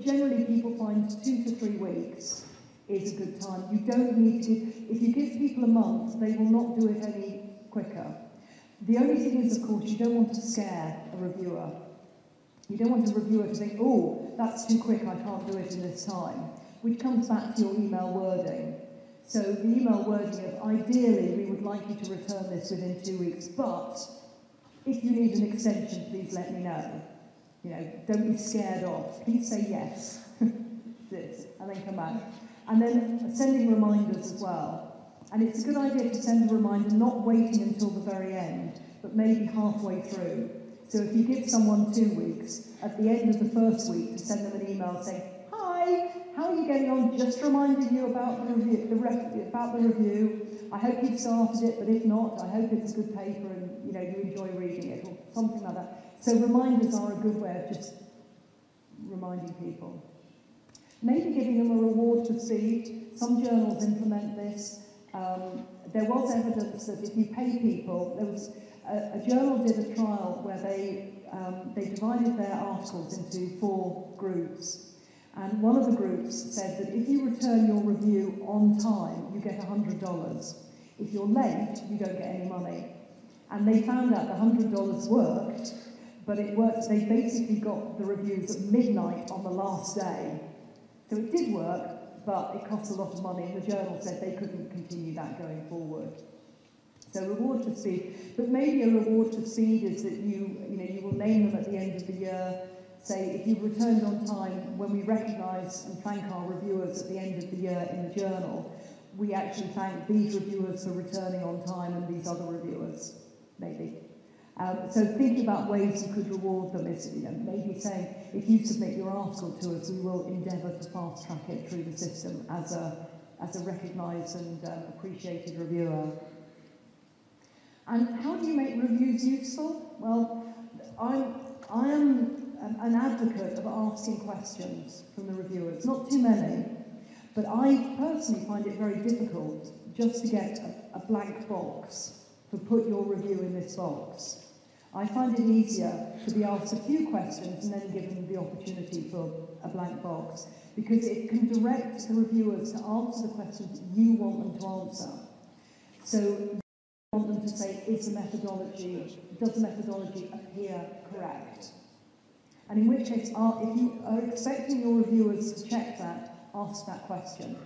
generally people find 2 to 3 weeks is a good time. You don't need to, if you give people a month, they will not do it any quicker. The only thing is, of course, you don't want to scare a reviewer. You don't want a reviewer to think, oh, that's too quick, I can't do it in this time, which comes back to your email wording. So the email wording of, ideally, we would like you to return this within 2 weeks, but if you need an extension, please let me know. You know, don't be scared off. Please say yes, this, and then come back. And then sending reminders as well. And it's a good idea to send a reminder, not waiting until the very end, but maybe halfway through. So if you give someone 2 weeks, at the end of the first week, to send them an email saying, hi, how are you getting on? Just reminding you about the review. I hope you've started it, but if not, I hope it's a good paper and you enjoy reading it, or something like that. So reminders are a good way of just reminding people. Maybe giving them a reward for speed. Some journals implement this. There was evidence that if you pay people, there was a journal did a trial where they divided their articles into 4 groups. And one of the groups said that if you return your review on time, you get $100. If you're late, you don't get any money. And they found out the $100 worked, but it worked. They basically got the reviews at midnight on the last day. So it did work, but it costs a lot of money, and the journal said they couldn't continue that going forward. So reward for speed, but maybe a reward for speed is that you will name them at the end of the year. Say, if you've returned on time, when we recognise and thank our reviewers at the end of the year in the journal, we actually thank these reviewers for returning on time and these other reviewers, maybe. So thinking about ways you could reward them is, maybe saying, if you submit your article to us, we will endeavour to fast track it through the system as a recognised and appreciated reviewer. And how do you make reviews useful? Well, I am an advocate of asking questions from the reviewers. Not too many, but I personally find it very difficult just to get a blank box for put your review in this box. I find it easier to be asked a few questions and then given the opportunity for a blank box, because it can direct the reviewers to answer the questions you want them to answer. So you want them to say, does the methodology appear correct? And in which case, if you are expecting your reviewers to check that, ask that question.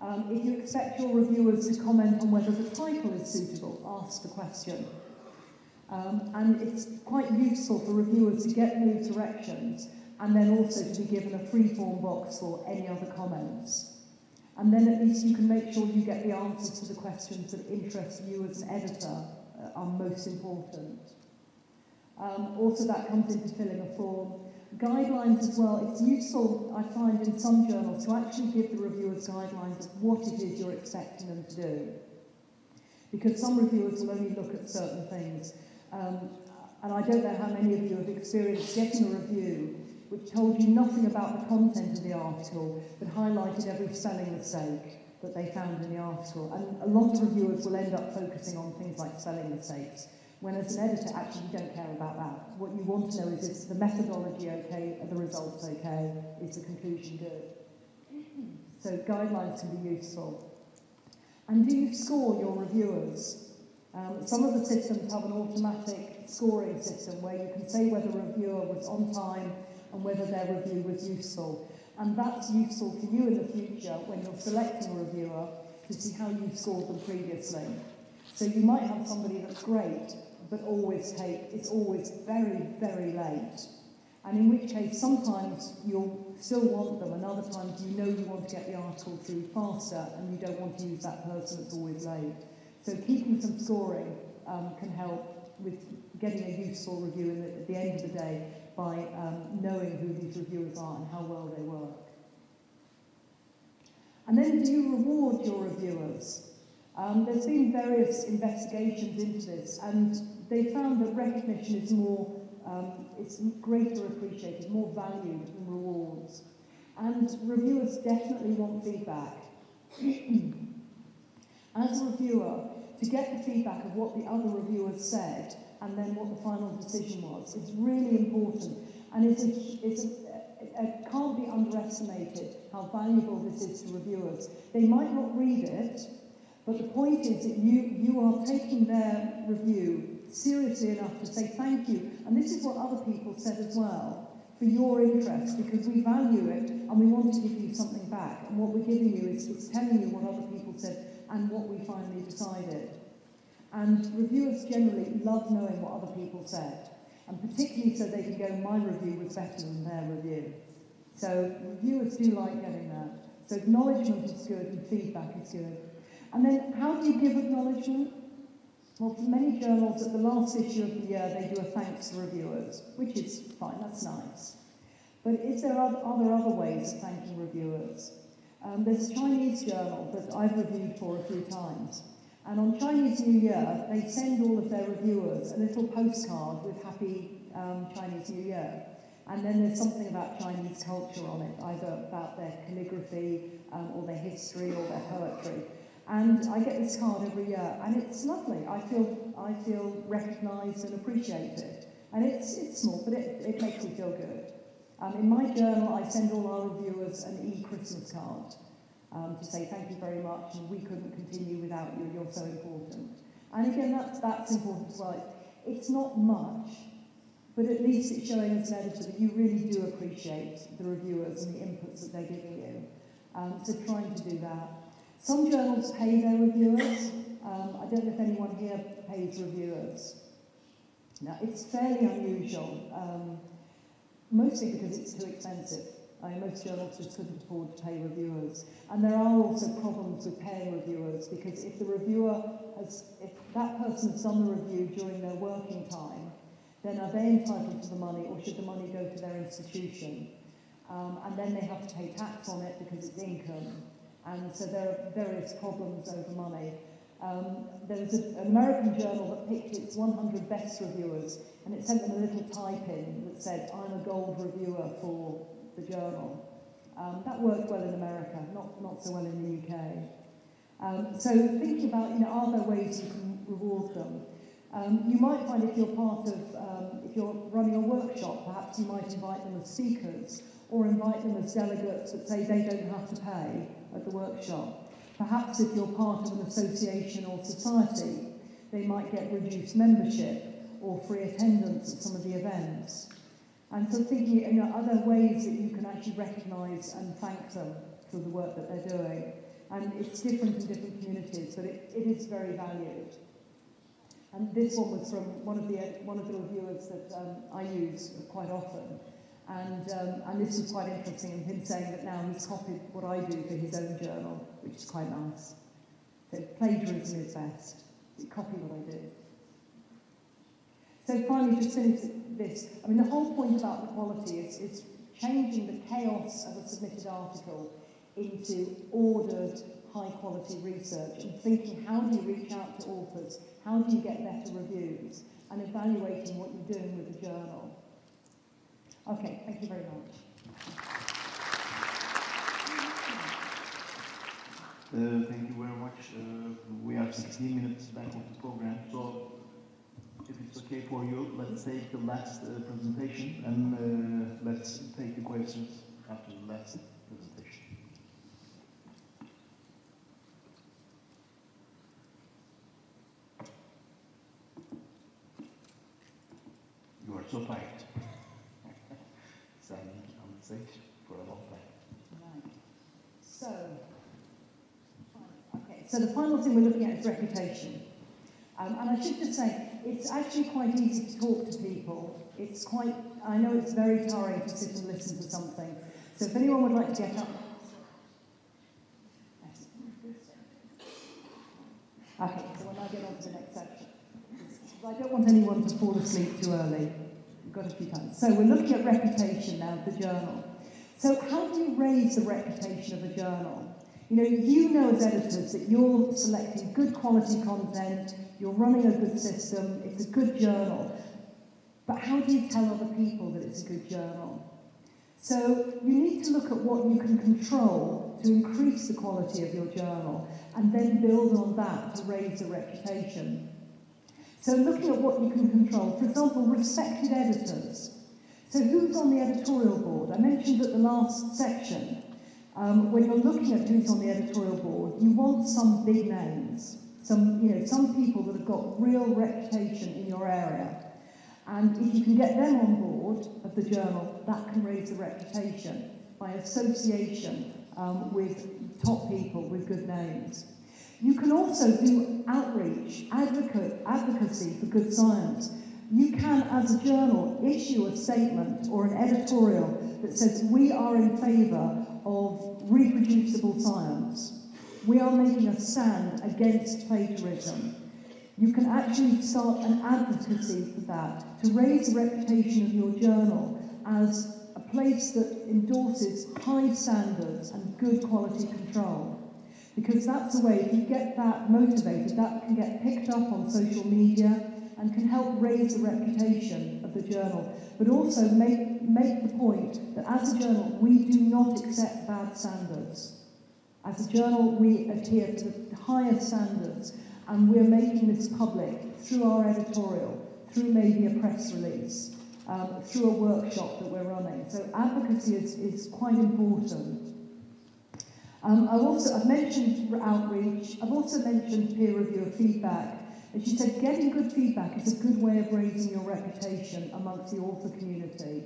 If you expect your reviewers to comment on whether the title is suitable, ask the question. And it's quite useful for reviewers to get those directions and then also to be given a free-form box for any other comments. And then at least you can make sure you get the answers to the questions that interest you as an editor are most important. Also, that comes into filling a form. Guidelines as well. It's useful, I find, in some journals to actually give the reviewers guidelines of what it is you're expecting them to do. Because some reviewers will only look at certain things. And I don't know how many of you have experienced getting a review which told you nothing about the content of the article, but highlighted every spelling mistake that they found in the article. And a lot of reviewers will end up focusing on things like spelling mistakes, when as an editor, actually, you don't care about that. What you want to know is the methodology okay, are the results okay, is the conclusion good? So guidelines can be useful. And do you score your reviewers? Some of the systems have an automatic scoring system where you can say whether a reviewer was on time and whether their review was useful. And that's useful for you in the future when you're selecting a reviewer to see how you scored them previously. So you might have somebody that's great, but it's always very, very late. And in which case, sometimes you'll still want them, and other times you know you want to get the article through faster, and you don't want to use that person that's always late. So keeping some scoring can help with getting a useful review at the end of the day by knowing who these reviewers are and how well they work. And then do you reward your reviewers? There's been various investigations into this, and they found that recognition is more, it's greater appreciated, more valued than rewards. And reviewers definitely want feedback. As a reviewer, to get the feedback of what the other reviewers said and then what the final decision was is really important, and it can't be underestimated how valuable this is to reviewers. They might not read it, but the point is that you are taking their review seriously enough to say thank you, and this is what other people said as well, for your interest, because we value it and we want to give you something back, and what we're giving you is telling you what other people said and what we finally decided. And reviewers generally love knowing what other people said, and particularly so they can go, my review was better than their review. So reviewers do like getting that. So acknowledgement is good and feedback is good. And then how do you give acknowledgement? Well, for many journals, at the last issue of the year, they do a thanks to reviewers, which is fine, that's nice. But is there other ways of thanking reviewers? There's a Chinese journal that I've reviewed for a few times. And on Chinese New Year, they send all of their reviewers a little postcard with Happy Chinese New Year. And then there's something about Chinese culture on it, either about their calligraphy or their history or their poetry. And I get this card every year, and it's lovely. I feel recognised and appreciated. And it's small, but it makes me feel good. In my journal, I send all our reviewers an e-Christmas card to say thank you very much, and we couldn't continue without you, you're so important. And again, that's important as well. It's not much, but at least it's showing as an editor that you really do appreciate the reviewers and the inputs that they're giving you. So trying to do that. Some journals pay their reviewers. I don't know if anyone here pays reviewers. Now, it's fairly unusual, mostly because it's too expensive. Most journals just couldn't afford to pay reviewers. And there are also problems with paying reviewers, because if the reviewer if that person has done the review during their working time, then are they entitled to the money, or should the money go to their institution? And then they have to pay tax on it because it's income. And so there are various problems over money. There was an American journal that picked its 100 best reviewers, and it sent them a little type-in that said, "I'm a gold reviewer for the journal." That worked well in America, not so well in the UK. So thinking about, are there ways you can reward them? You might find if you're if you're running a workshop, perhaps you might invite them as speakers, or invite them as delegates that say they don't have to pay at the workshop. Perhaps if you're part of an association or society, they might get reduced membership or free attendance at some of the events. And so thinking, are there ways that you can actually recognise and thank them for the work that they're doing? And it's different in different communities, but it is very valued. And this one was from one of the reviewers that I use quite often. And this was quite interesting, and him saying that now he's copied what I do for his own journal, which is quite nice. So plagiarism is best. You copy what I do. So finally, just finish this. The whole point about the quality is changing the chaos of a submitted article into ordered, high-quality research, and thinking, how do you reach out to authors? How do you get better reviews? And evaluating what you're doing with the journal. Okay, thank you very much. Thank you very much. We are 16 minutes back of the program, so if it's okay for you, let's take the last presentation, and let's take the questions after the last presentation. You are so tired. Standing on the stage for a long time. Right. So the final thing we're looking at is reputation. And I should just say, it's actually quite easy to talk to people. I know it's very tiring to sit and listen to something. So if anyone would like to get up. Okay, so we'll now get on to the next section. I don't want anyone to fall asleep too early. We've got a few times. So we're looking at reputation now of the journal. So how do you raise the reputation of a journal? You know as editors that you're selecting good quality content, you're running a good system, it's a good journal. But how do you tell other people that it's a good journal? So you need to look at what you can control to increase the quality of your journal, and then build on that to raise the reputation. So looking at what you can control, for example, respected editors. So who's on the editorial board? I mentioned at the last section, when you're looking at who's on the editorial board, you want some big names, some people that have got real reputation in your area. And if you can get them on board of the journal, that can raise the reputation by association with top people with good names. You can also do outreach, advocacy for good science. You can, as a journal, issue a statement or an editorial that says, we are in favour of reproducible science. We are making a stand against plagiarism. You can actually start an advocacy for that, to raise the reputation of your journal as a place that endorses high standards and good quality control. Because that's the way, if you get that motivated, that can get picked up on social media and can help raise the reputation of the journal. But also make the point that as a journal, we do not accept bad standards. As a journal, we adhere to the highest standards, and we're making this public through our editorial, through maybe a press release, through a workshop that we're running. So advocacy is quite important. I've mentioned outreach. I've also mentioned peer review of feedback. As you said, getting good feedback is a good way of raising your reputation amongst the author community.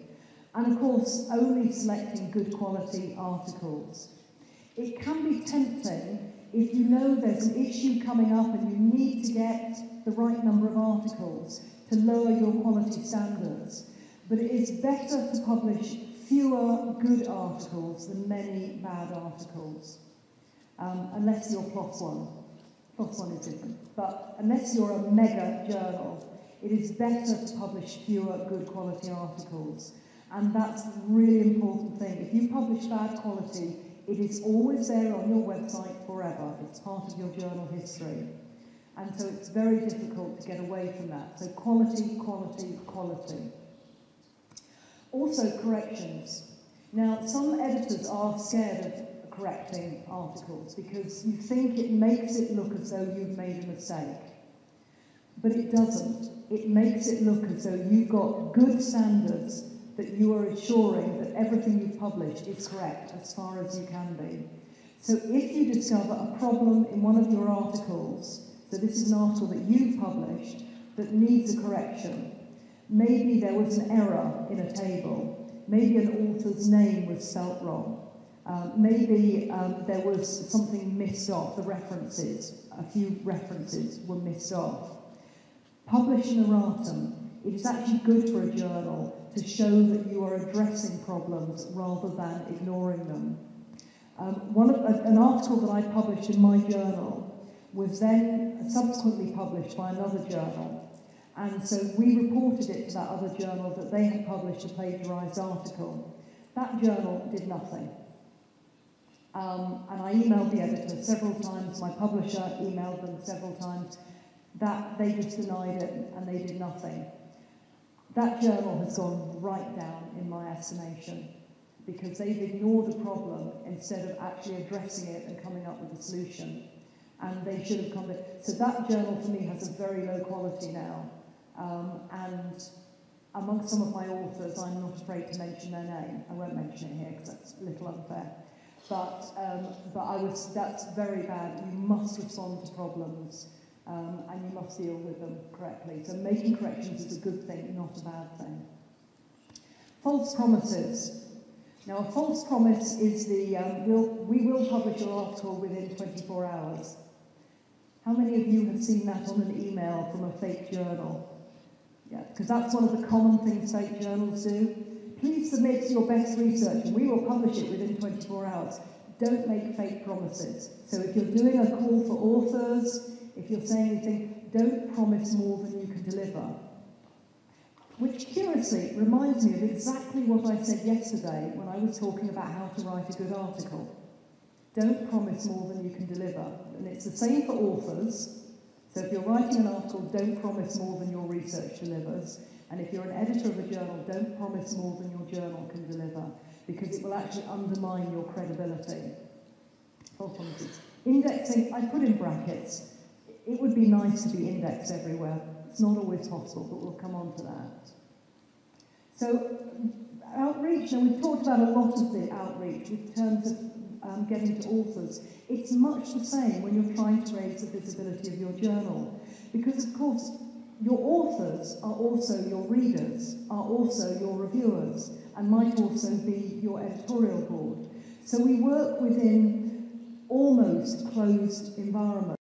And of course, only selecting good quality articles. It can be tempting if you know there's an issue coming up and you need to get the right number of articles to lower your quality standards. But it is better to publish fewer good articles than many bad articles, unless you're PLOS One. PLOS One is different. But unless you're a mega journal, it is better to publish fewer good quality articles. And that's a really important thing. If you publish bad quality, it is always there on your website forever. It's part of your journal history. And so it's very difficult to get away from that. So quality, quality, quality. Also corrections. Now, some editors are scared of correcting articles because you think it makes it look as though you've made a mistake. But it doesn't. It makes it look as though you've got good standards, that you are assuring that everything you've published is correct as far as you can be. So if you discover a problem in one of your articles, so this is an article that you've published that needs a correction, maybe there was an error in a table, maybe an author's name was spelt wrong, maybe there was something missed off, the references, a few references were missed off. Publish an erratum. It is actually good for a journal to show that you are addressing problems rather than ignoring them. An article that I published in my journal was then subsequently published by another journal. And so we reported it to that other journal that they had published a plagiarised article. That journal did nothing. And I emailed the editor several times, my publisher emailed them several times, that they just denied it and they did nothing. That journal has gone right down in my estimation because they've ignored the problem instead of actually addressing it and coming up with a solution. And they should have come to... So that journal for me has a very low quality now. And amongst some of my authors, I'm not afraid to mention their name. I won't mention it here because that's a little unfair. But that's very bad. You must respond to problems. And you must deal with them correctly. So making corrections is a good thing, not a bad thing. False promises. Now, a false promise is the, we will publish your article within 24 hours. How many of you have seen that on an email from a fake journal? Yeah, because that's one of the common things fake journals do. Please submit your best research and we will publish it within 24 hours. Don't make fake promises. So if you're doing a call for authors, if you're saying anything, don't promise more than you can deliver. Which, curiously, reminds me of exactly what I said yesterday when I was talking about how to write a good article. Don't promise more than you can deliver. And it's the same for authors. So if you're writing an article, don't promise more than your research delivers. And if you're an editor of a journal, don't promise more than your journal can deliver, because it will actually undermine your credibility. False promises. Indexing, I put in brackets. It would be nice to be indexed everywhere. It's not always possible, but we'll come on to that. So, outreach, and we've talked about a lot of the outreach in terms of getting to authors. It's much the same when you're trying to raise the visibility of your journal. Because, of course, your authors are also your readers, are also your reviewers, and might also be your editorial board. So we work within almost closed environments.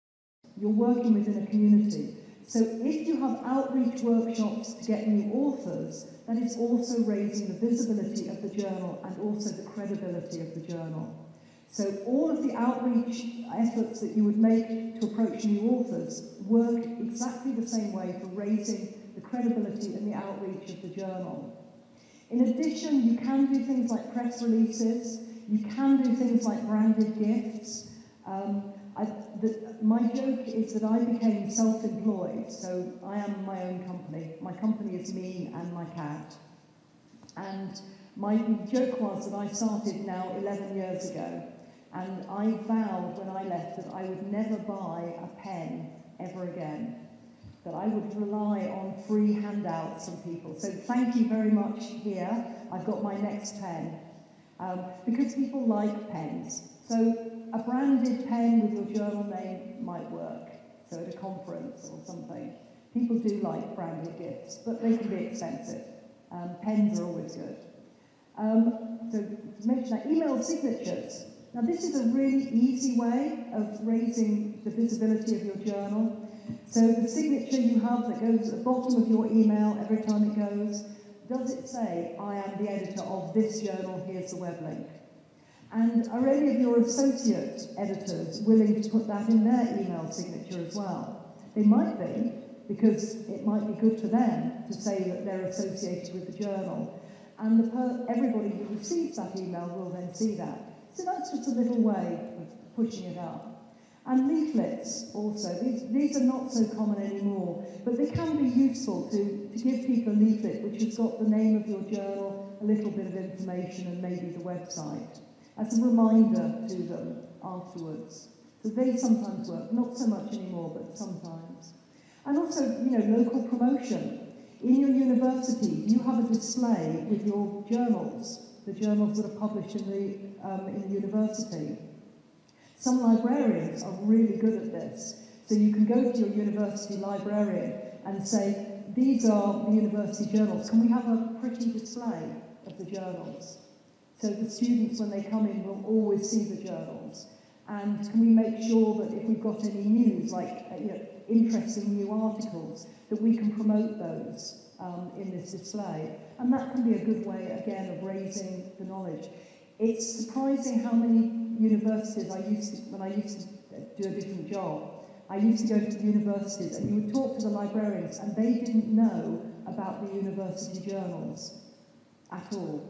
You're working within a community. So if you have outreach workshops to get new authors, that is also raising the visibility of the journal and also the credibility of the journal. So all of the outreach efforts that you would make to approach new authors work exactly the same way for raising the credibility and the outreach of the journal. In addition, you can do things like press releases, you can do things like branded gifts. My joke is that I became self-employed, so I am my own company. My company is me and my cat. And my joke was that I started now 11 years ago, and I vowed when I left that I would never buy a pen ever again, that I would rely on free handouts from people. So thank you very much here. I've got my next pen, because people like pens. So a branded pen with your journal name might work, so at a conference or something. People do like branded gifts, but they can be expensive. Pens are always good. So to mention that, email signatures. Now this is a really easy way of raising the visibility of your journal. So the signature you have that goes at the bottom of your email every time it goes, does it say, I am the editor of this journal, here's the web link? And are any of your associate editors willing to put that in their email signature as well? They might be, because it might be good for them to say that they're associated with the journal. And everybody who receives that email will then see that. So that's just a little way of pushing it up. And leaflets also, these are not so common anymore, but they can be useful to give people a leaflet which has got the name of your journal, a little bit of information, and maybe the website, as a reminder to them afterwards. So they sometimes work, not so much anymore, but sometimes. And also, local promotion. In your university, you have a display with your journals, the journals that are published in the university. Some librarians are really good at this. So you can go to your university librarian and say, these are the university journals. Can we have a pretty display of the journals? So the students, when they come in, will always see the journals. And can we make sure that if we've got any news, like interesting new articles, that we can promote those in this display? And that can be a good way, again, of raising the knowledge. It's surprising how many universities when I used to do a different job, I used to go to the universities and you would talk to the librarians and they didn't know about the university journals at all,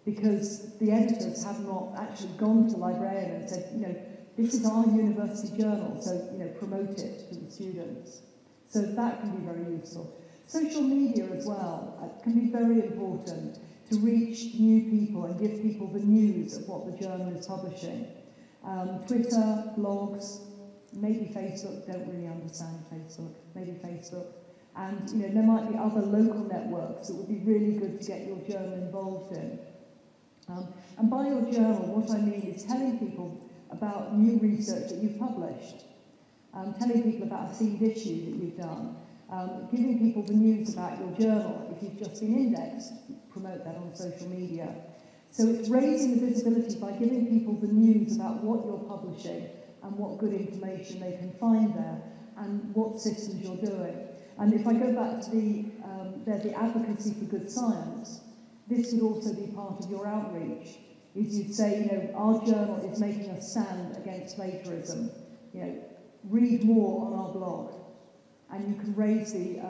because the editors have not actually gone to the librarian and said, this is our university journal, so promote it to the students. So that can be very useful. Social media as well can be very important to reach new people and give people the news of what the journal is publishing. Twitter, blogs, maybe Facebook, don't really understand Facebook, maybe Facebook. And there might be other local networks that would be really good to get your journal involved in. And by your journal, what I mean is telling people about new research that you've published, telling people about a themed issue that you've done, giving people the news about your journal. If you've just been indexed, promote that on social media. So it's raising the visibility by giving people the news about what you're publishing and what good information they can find there and what systems you're doing. And if I go back to the advocacy for good science, this would also be part of your outreach. Is you'd say, our journal is making a stand against plagiarism. Read more on our blog, and you can raise the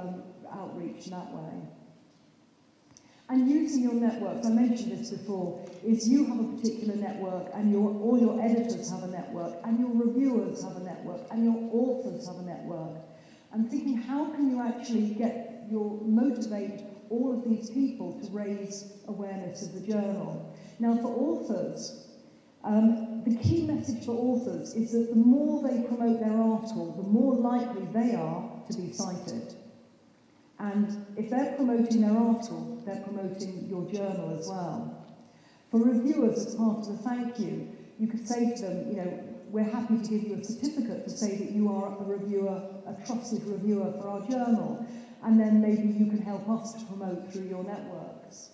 outreach that way. And using your networks, I mentioned this before, is you have a particular network, and all your editors have a network, and your reviewers have a network, and your authors have a network. And thinking, how can you actually motivate all of these people to raise awareness of the journal? Now, for authors, the key message for authors is that the more they promote their article, the more likely they are to be cited. And if they're promoting their article, they're promoting your journal as well. For reviewers, as part of the thank you, you could say to them, we're happy to give you a certificate to say that you are a trusted reviewer for our journal, and then maybe you can help us to promote through your networks.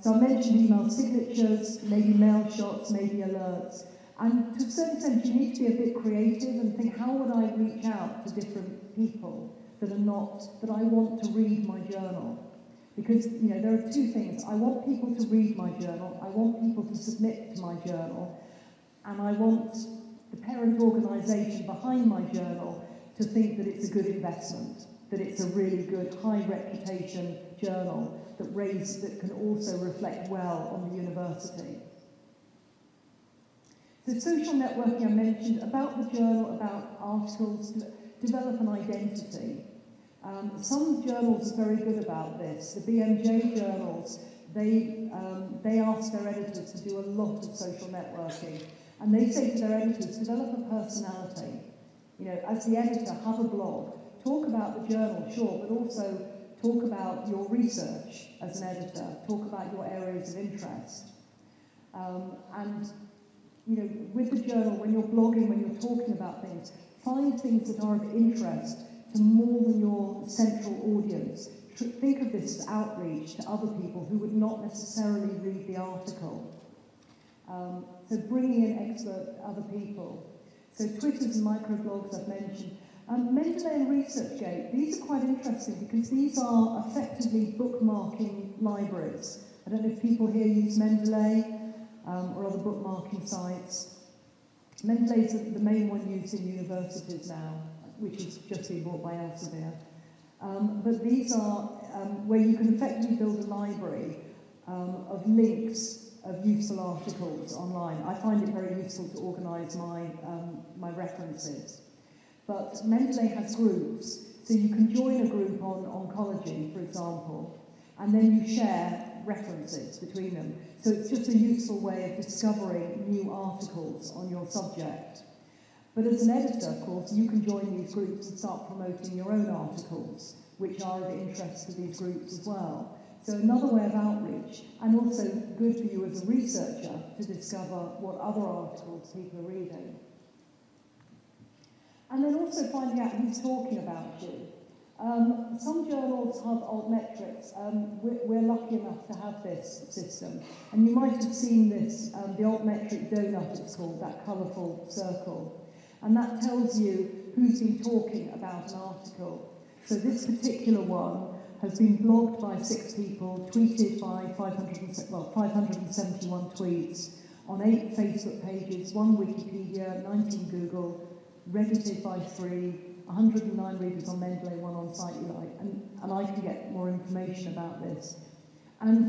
So I mentioned email signatures, maybe mail shots, maybe alerts. And to a certain extent, you need to be a bit creative and think, how would I reach out to different people that I want to read my journal? Because, there are two things. I want people to read my journal, I want people to submit to my journal, and I want the parent organisation behind my journal to think that it's a good investment, that it's a really good, high reputation journal that can also reflect well on the university. So social networking I mentioned, about the journal, about articles, develop an identity. Some journals are very good about this. The BMJ journals, they ask their editors to do a lot of social networking. And they say to their editors, develop a personality. As the editor, have a blog. Talk about the journal, sure, but also talk about your research as an editor. Talk about your areas of interest. With the journal, when you're blogging, when you're talking about things, find things that are of interest to more than your central audience. Think of this as outreach to other people who would not necessarily read the article. So bringing in expert other people. So Twitters and microblogs I've mentioned. Mendeley and ResearchGate, these are quite interesting because these are effectively bookmarking libraries. I don't know if people here use Mendeley or other bookmarking sites. Mendeley is the main one used in universities now, which has just been bought by Elsevier. But these are where you can effectively build a library of links of useful articles online. I find it very useful to organise my references. But Mendeley has groups, so you can join a group on oncology, for example, and then you share references between them. So it's just a useful way of discovering new articles on your subject. But as an editor, of course, you can join these groups and start promoting your own articles, which are of interest to these groups as well. So another way of outreach, and also good for you as a researcher to discover what other articles people are reading. And then also finding out who's talking about you. Some journals have altmetrics. We're lucky enough to have this system. And you might have seen this, the altmetric donut it's called, that colourful circle. And that tells you who's been talking about an article. So this particular one has been blogged by 6 people, tweeted by 571 tweets, on 8 Facebook pages, 1 Wikipedia, 19 Google, Reddited by 3, 109 readers on Mendeley, 1 on SiteUlite, and I can get more information about this. And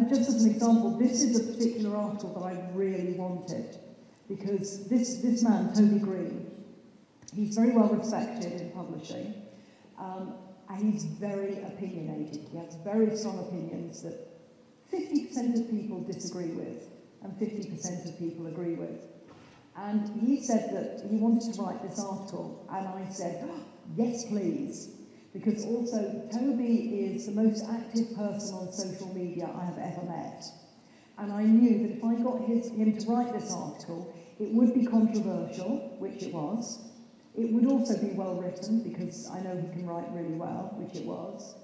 just as an example, this is a particular article that I really wanted, because this man, Toby Green, he's very well respected in publishing, and he's very opinionated. He has very strong opinions that 50% of people disagree with, and 50% of people agree with. And he said that he wanted to write this article, and I said, oh, yes, please. Because also, Toby is the most active person on social media I have ever met. And I knew that if I got him to write this article, it would be controversial, which it was. It would also be well written, because I know he can write really well, which it was.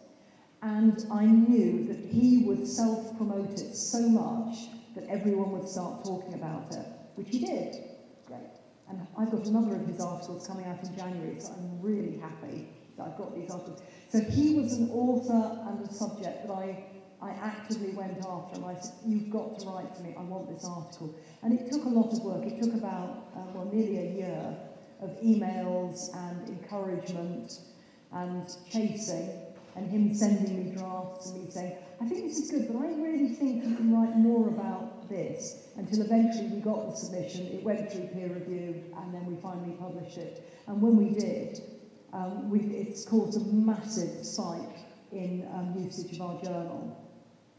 And I knew that he would self-promote it so much that everyone would start talking about it, which he did. Great. And I've got another of his articles coming out in January, so I'm really happy that I've got these articles. So he was an author and a subject that I actively went after, and I said, you've got to write for me, I want this article. And it took a lot of work. It took about, nearly a year of emails and encouragement and chasing, and him sending me drafts and me saying, I think this is good, but I really think you can write more about this, until eventually we got the submission, it went through peer review, and then we finally published it. And when we did, it's caused a massive spike in usage of our journal.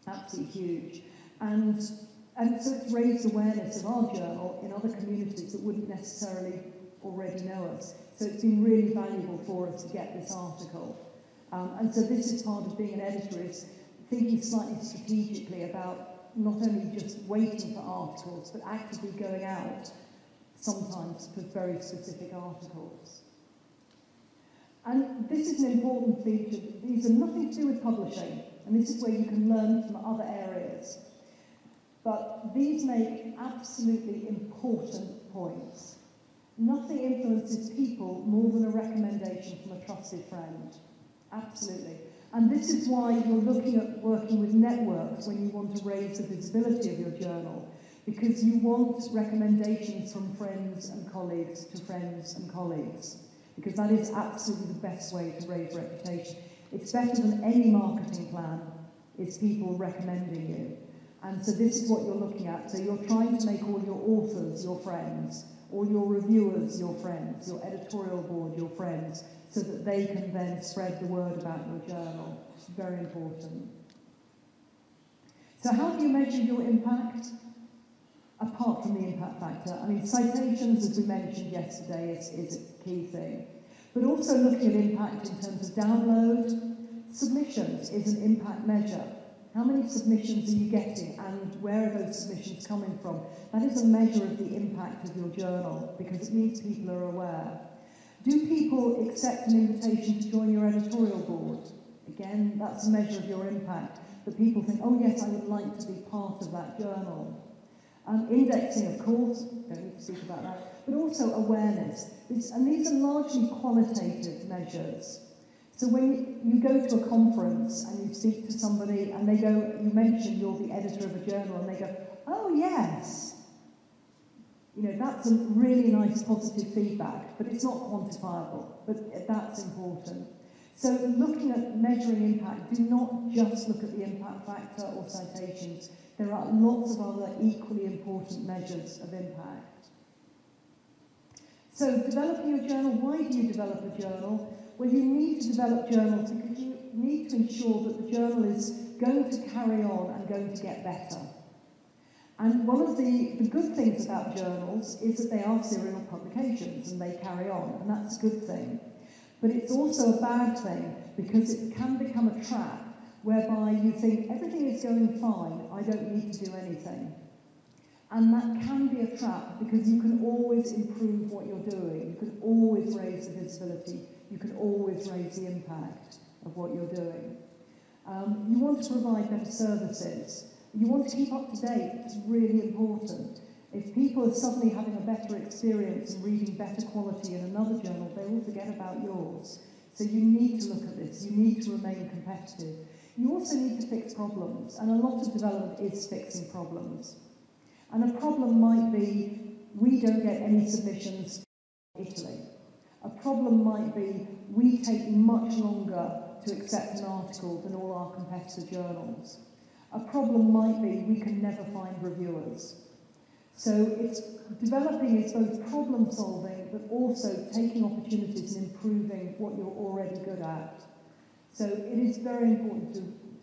Absolutely huge. And so it's raised awareness of our journal in other communities that wouldn't necessarily already know us. So it's been really valuable for us to get this article. And so this is part of being an editor, is thinking slightly strategically about not only just waiting for articles, but actively going out sometimes for very specific articles. And this is an important feature. These are nothing to do with publishing, and this is where you can learn from other areas. But these make absolutely important points. Nothing influences people more than a recommendation from a trusted friend. Absolutely. And this is why you're looking at working with networks when you want to raise the visibility of your journal, because you want recommendations from friends and colleagues to friends and colleagues, because that is absolutely the best way to raise reputation. It's better than any marketing plan, it's people recommending you. And so this is what you're looking at. So you're trying to make all your authors your friends, all your reviewers your friends, your editorial board your friends, so that they can then spread the word about your journal. It's very important. So how do you measure your impact? Apart from the impact factor, I mean, citations, as we mentioned yesterday, is a key thing. But also looking at impact in terms of download. Submissions is an impact measure. How many submissions are you getting, and where are those submissions coming from? That is a measure of the impact of your journal, because it means people are aware. Do people accept an invitation to join your editorial board? Again, that's a measure of your impact, that people think, oh yes, I would like to be part of that journal. Indexing, of course, don't need to speak about that, but also awareness. And these are largely qualitative measures. So when you go to a conference and you speak to somebody and they go, you mention you're the editor of a journal, and they go, oh yes. You know, that's a really nice positive feedback, but it's not quantifiable, but that's important. So looking at measuring impact, do not just look at the impact factor or citations. There are lots of other equally important measures of impact. So developing a journal, why do you develop a journal? Well, you need to develop journals because you need to ensure that the journal is going to carry on and going to get better. And one of the good things about journals is that they are serial publications and they carry on, and that's a good thing. But it's also a bad thing because it can become a trap whereby you think everything is going fine, I don't need to do anything. And that can be a trap because you can always improve what you're doing. You can always raise the visibility. You can always raise the impact of what you're doing. You want to provide better services. You want to keep up to date. It's really important. If people are suddenly having a better experience and reading better quality in another journal, they will forget about yours. So you need to look at this. You need to remain competitive. You also need to fix problems, and a lot of development is fixing problems. And a problem might be, we don't get any submissions from Italy. A problem might be, we take much longer to accept an article than all our competitor journals. A problem might be, we can never find reviewers. So it's developing is both problem solving, but also taking opportunities and improving what you're already good at. So it is very important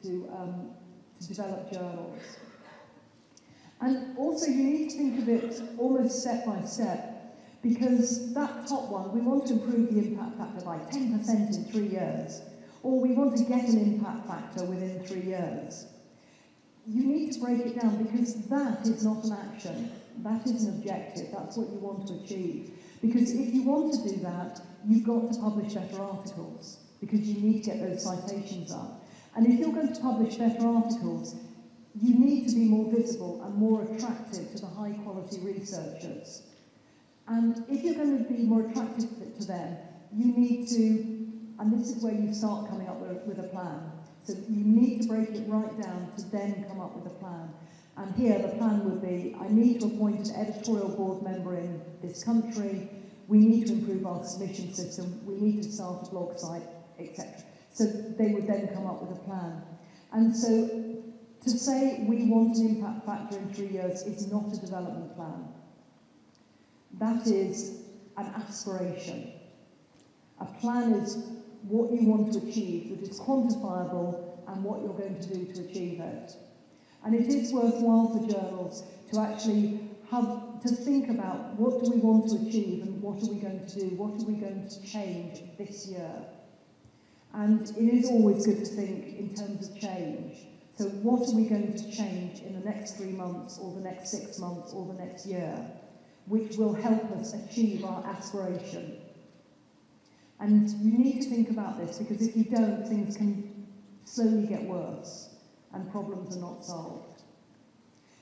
to develop journals. And also you need to think of it almost step by step, because that top one, we want to improve the impact factor by 10% in 3 years, or we want to get an impact factor within 3 years. You need to break it down because that is not an action, that is an objective, that's what you want to achieve. Because if you want to do that, you've got to publish better articles, because you need to get those citations up. And if you're going to publish better articles, you need to be more visible and more attractive to the high-quality researchers. And if you're going to be more attractive to them, you need to, and this is where you start coming up with a plan. So you need to break it right down to then come up with a plan. And here the plan would be, I need to appoint an editorial board member in this country, we need to improve our submission system, we need to start a blog site, etc. So they would then come up with a plan. And so to say we want an impact factor in 3 years is not a development plan. That is an aspiration. A plan is what you want to achieve that is quantifiable and what you're going to do to achieve it. And it is worthwhile for journals to actually have to think about what do we want to achieve and what are we going to do, what are we going to change this year. And it is always good to think in terms of change. So what are we going to change in the next 3 months or the next 6 months or the next year, which will help us achieve our aspiration. And you need to think about this because if you don't, things can slowly get worse and problems are not solved.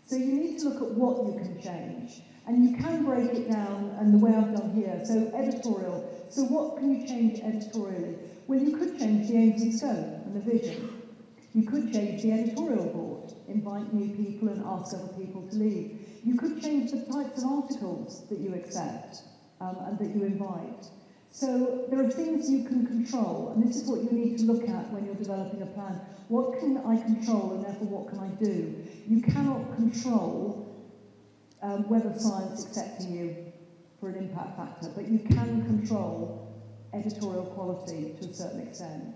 So you need to look at what you can change. And you can break it down, and the way I've done here. So editorial. So what can you change editorially? Well, you could change the aims and scope and the vision. You could change the editorial board, invite new people and ask other people to leave. You could change the types of articles that you accept and that you invite. So there are things you can control, and this is what you need to look at when you're developing a plan. What can I control, and therefore what can I do? You cannot control whether science accepting you for an impact factor, but you can control editorial quality to a certain extent.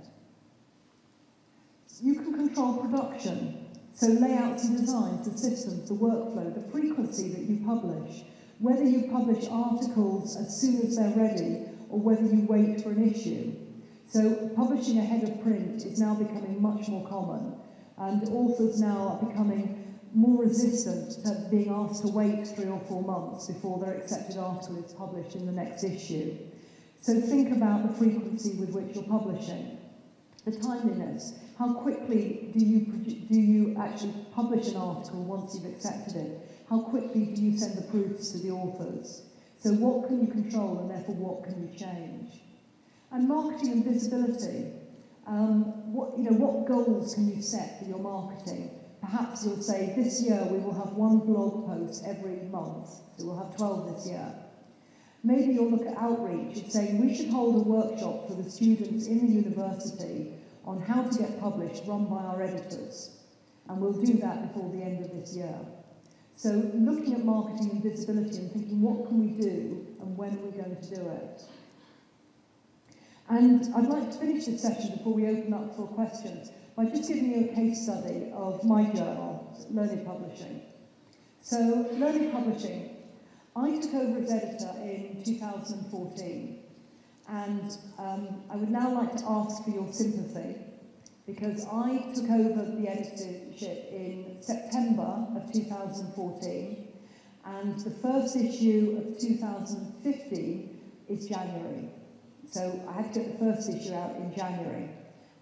You can control production, so layouts and designs, the systems, the workflow, the frequency that you publish, whether you publish articles as soon as they're ready or whether you wait for an issue. So publishing ahead of print is now becoming much more common, and authors now are becoming more resistant to being asked to wait 3 or 4 months before their accepted article is published in the next issue. So think about the frequency with which you're publishing, the timeliness. How quickly do you actually publish an article once you've accepted it? how quickly do you send the proofs to the authors? So what can you control, and therefore what can you change? And marketing and visibility. What goals can you set for your marketing? Perhaps you'll say, this year we will have one blog post every month, so we'll have 12 this year. Maybe you'll look at outreach and say, we should hold a workshop for the students in the university on how to get published, run by our editors. And we'll do that before the end of this year. So looking at marketing and visibility and thinking, what can we do and when are we going to do it? And I'd like to finish this session before we open up for questions by just giving you a case study of my journal, Learning Publishing. So, Learning Publishing, I took over as editor in 2014, and I would now like to ask for your sympathy, because I took over the editorship in September of 2014, and the first issue of 2015 is January. So I had to get the first issue out in January.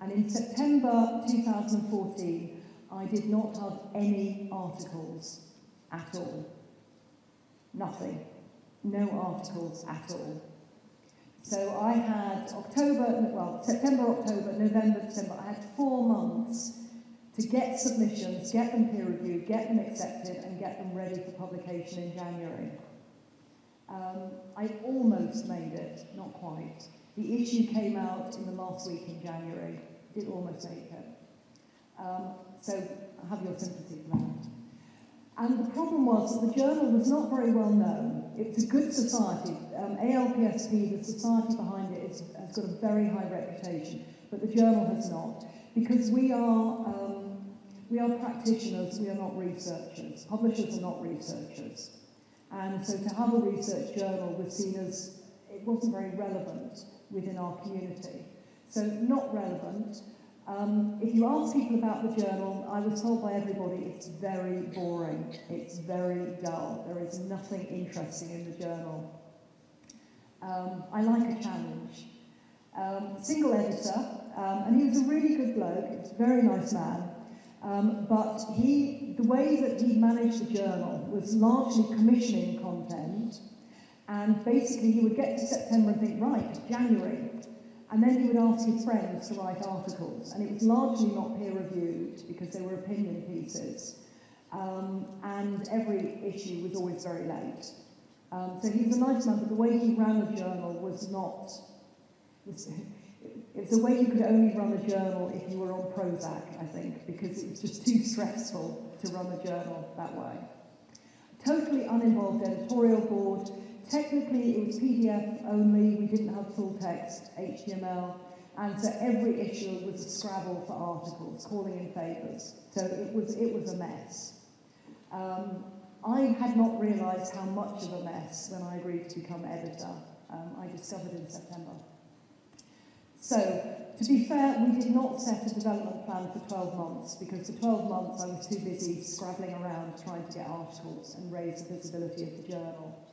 And in September 2014, I did not have any articles at all. Nothing. No articles at all. So I had September, October, November, December. I had 4 months to get submissions, get them peer reviewed, get them accepted, and get them ready for publication in January. I almost made it, not quite. The issue came out in the last week in January. Did almost make it. So I have your sympathy for that. And the problem was that the journal was not very well known. It's a good society. ALPSP, the society behind it, has got a very high reputation, but the journal has not. Because we are practitioners, we are not researchers. Publishers are not researchers. And so to have a research journal was seen as, it wasn't very relevant within our community. So not relevant. If you ask people about the journal, I was told by everybody it's very boring, it's very dull, there is nothing interesting in the journal. I like a challenge. Single editor, and he was a really good bloke, he was a very nice man, but the way that he managed the journal was largely commissioning content, and basically he would get to September and think, right, January, and then he would ask his friends to write articles, and it was largely not peer-reviewed because they were opinion pieces, and every issue was always very late. So he was a nice man, but the way he ran a journal was not... It's a way you could only run a journal if you were on Prozac, I think, because it was just too stressful to run a journal that way. Totally uninvolved editorial board. Technically, it was PDF only. We didn't have full text, HTML, and so every issue was a Scrabble for articles, calling in favours. So it was a mess. I had not realised how much of a mess when I agreed to become editor. I discovered in September. So, to be fair, we did not set a development plan for 12 months, because for 12 months I was too busy scrabbling around trying to get articles and raise the visibility of the journal.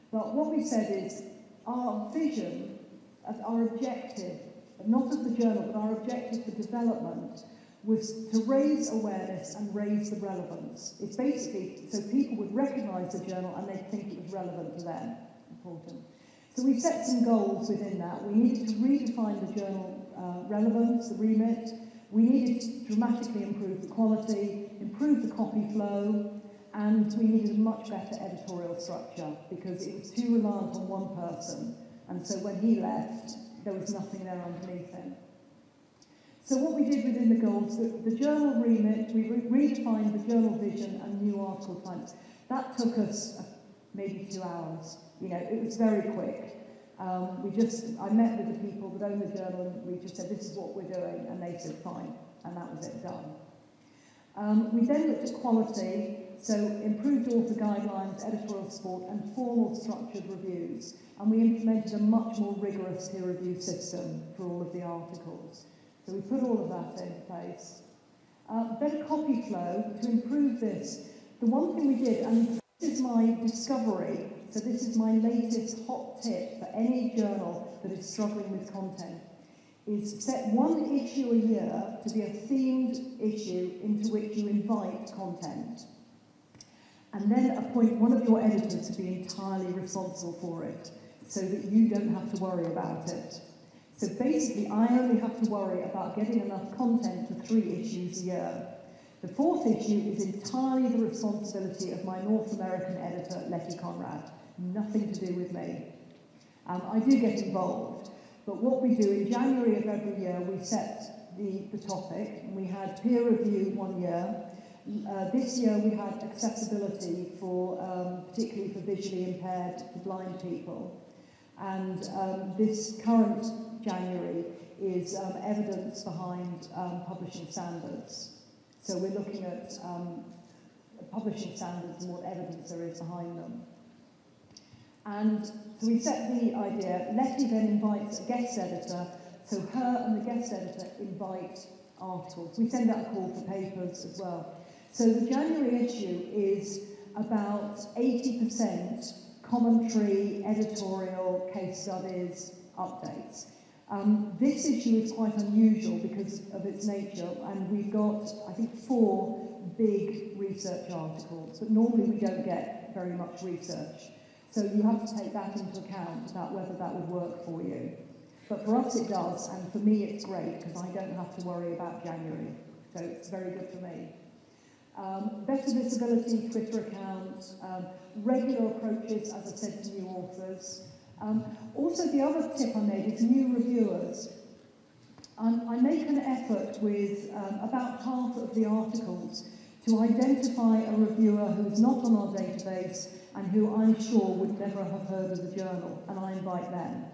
But what we said is, our vision, our objective, not of the journal, but our objective for development, was to raise awareness and raise the relevance. It's basically so people would recognise the journal and they'd think it was relevant to them. Important. So we set some goals within that. We needed to redefine the journal relevance, the remit. We needed to dramatically improve the quality, improve the copy flow, and we needed a much better editorial structure because it was too reliant on one person. And so when he left, there was nothing there underneath him. So what we did within the goals, the journal remit, we redefined the journal vision and new article types. That took us maybe 2 hours. You know, it was very quick. I met with the people that own the journal and we just said, this is what we're doing, and they said, fine, and that was it, done. We then looked at quality, so improved author guidelines, editorial support, and formal structured reviews. And we implemented a much more rigorous peer review system for all of the articles. So we put all of that in place. Better copy flow, to improve this. The one thing we did, and this is my discovery, so this is my latest hot tip for any journal that is struggling with content, is set one issue a year to be a themed issue into which you invite content. and then appoint one of your editors to be entirely responsible for it, so that you don't have to worry about it. So basically, I only have to worry about getting enough content for 3 issues a year. The 4th issue is entirely the responsibility of my North American editor, Letty Conrad. Nothing to do with me. I do get involved, but what we do in January of every year, we set the topic, and we had peer review one year. This year we had accessibility for, particularly for visually impaired, for blind people. And this current January is evidence behind publishing standards. So we're looking at publishing standards and what evidence there is behind them. And so we set the idea. Letty then invites a guest editor, so her and the guest editor invite articles. We send out a call for papers as well. So the January issue is about 80% commentary, editorial, case studies, updates. This issue is quite unusual because of its nature, and we've got, I think, 4 big research articles, but normally we don't get very much research. So you have to take that into account about whether that would work for you. But for us it does, and for me it's great because I don't have to worry about January. So it's very good for me. Better visibility, Twitter account, regular approaches, as I said, to new authors. Also, the other tip I made is new reviewers. I make an effort with about half of the articles to identify a reviewer who's not on our database and who I'm sure would never have heard of the journal, and I invite them.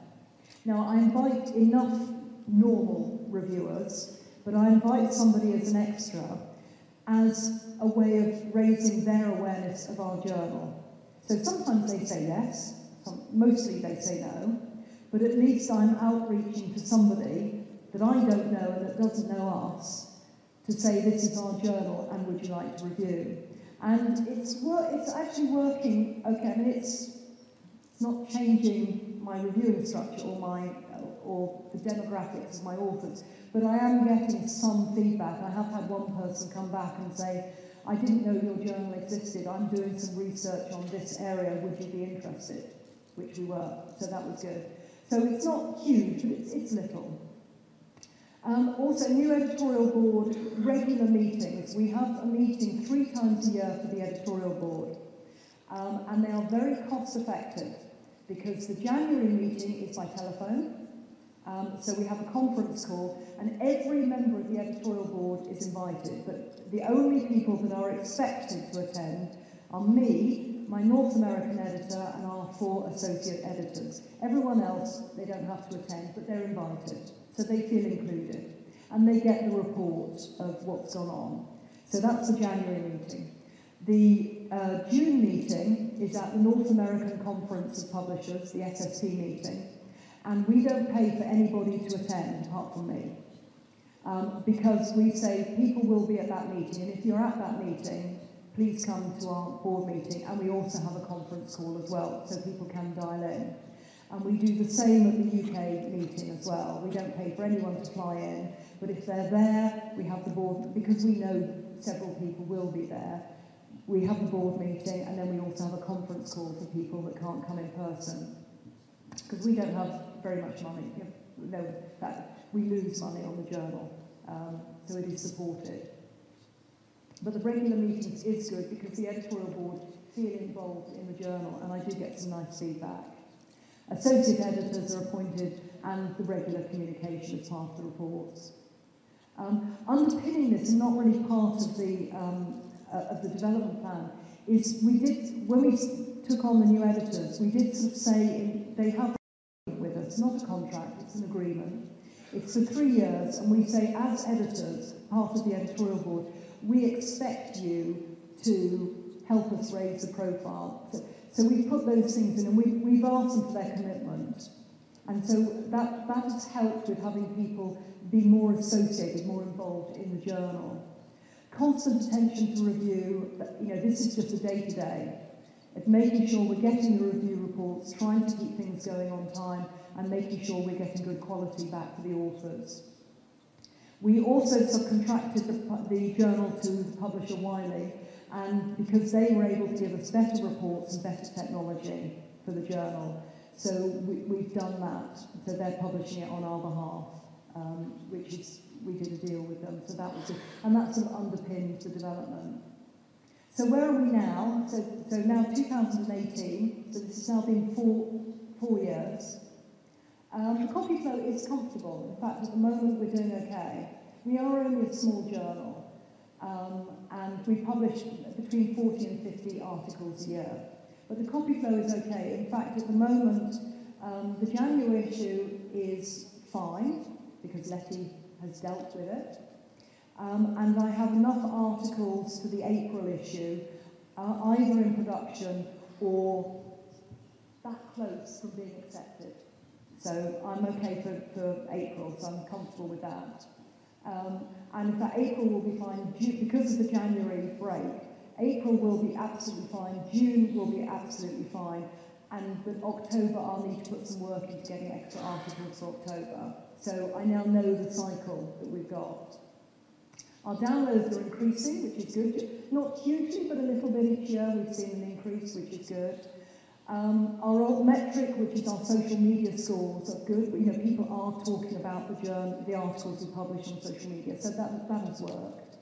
Now, I invite enough normal reviewers, but I invite somebody as an extra as a way of raising their awareness of our journal. So sometimes they say yes, mostly they say no, but at least I'm outreaching to somebody that I don't know and that doesn't know us to say this is our journal and would you like to review? And it's actually working okay. I mean, it's not changing my reviewing structure or the demographics of my authors, but I am getting some feedback. I have had one person come back and say, I didn't know your journal existed, I'm doing some research on this area, would you be interested? Which we were, so that was good. So it's not huge, but it's little. Also, new editorial board, regular meetings. We have a meeting 3 times a year for the editorial board, and they are very cost effective because the January meeting is by telephone. So we have a conference call, and every member of the editorial board is invited, but the only people that are expected to attend are me, my North American editor, and our 4 associate editors. Everyone else, they don't have to attend, but they're invited, so they feel included. And they get the report of what's gone on. So that's the January meeting. The June meeting is at the North American Conference of Publishers, the SSP meeting, and we don't pay for anybody to attend, apart from me. Because we say people will be at that meeting, and if you're at that meeting, please come to our board meeting, and we also have a conference call as well, so people can dial in. And we do the same at the UK meeting as well. We don't pay for anyone to fly in, but if they're there, we have the board, because we know several people will be there, we have the board meeting, and then we also have a conference call for people that can't come in person. Because we don't have very much money. You know, we lose money on the journal, so it is supported. But the regular meetings is good because the editorial board feel involved in the journal, and I do get some nice feedback. Associate editors are appointed, and the regular communication is part of the reports. Underpinning this, and not really part of the development plan, is we did, when we took on the new editors, we did sort of say they have with us, not a contract, it's an agreement. It's for 3 years, and we say as editors, part of the editorial board, we expect you to help us raise the profile. So we've put those things in, and we've asked them for their commitment. And so that has helped with having people be more associated, more involved in the journal. Constant attention to review, you know, this is just a day-to-day. It's making sure we're getting the review reports, trying to keep things going on time, and making sure we're getting good quality back for the authors. We also subcontracted the journal to the publisher Wiley, and because they were able to give us better reports and better technology for the journal. So we've done that. So they're publishing it on our behalf, which is, we did a deal with them. So that was it. And that sort of underpinned the development. So where are we now? So now 2018, so this has now been four years. The copy flow is comfortable. In fact, at the moment we're doing okay. We are only a small journal, and we publish between 40 and 50 articles a year. But the copy flow is okay. In fact, at the moment, the January issue is fine, because Letty has dealt with it. And I have enough articles for the April issue, either in production or that close from being accepted. So I'm okay for April, so I'm comfortable with that. And in fact, April will be fine because of the January break. April will be absolutely fine, June will be absolutely fine, but October I'll need to put some work into getting extra articles for October. So I now know the cycle that we've got. Our downloads are increasing, which is good. Not hugely, but a little bit each year. We've seen an increase, which is good. Our old metric, which is our social media scores, are good. But, you know, people are talking about the articles we publish on social media, so that has worked.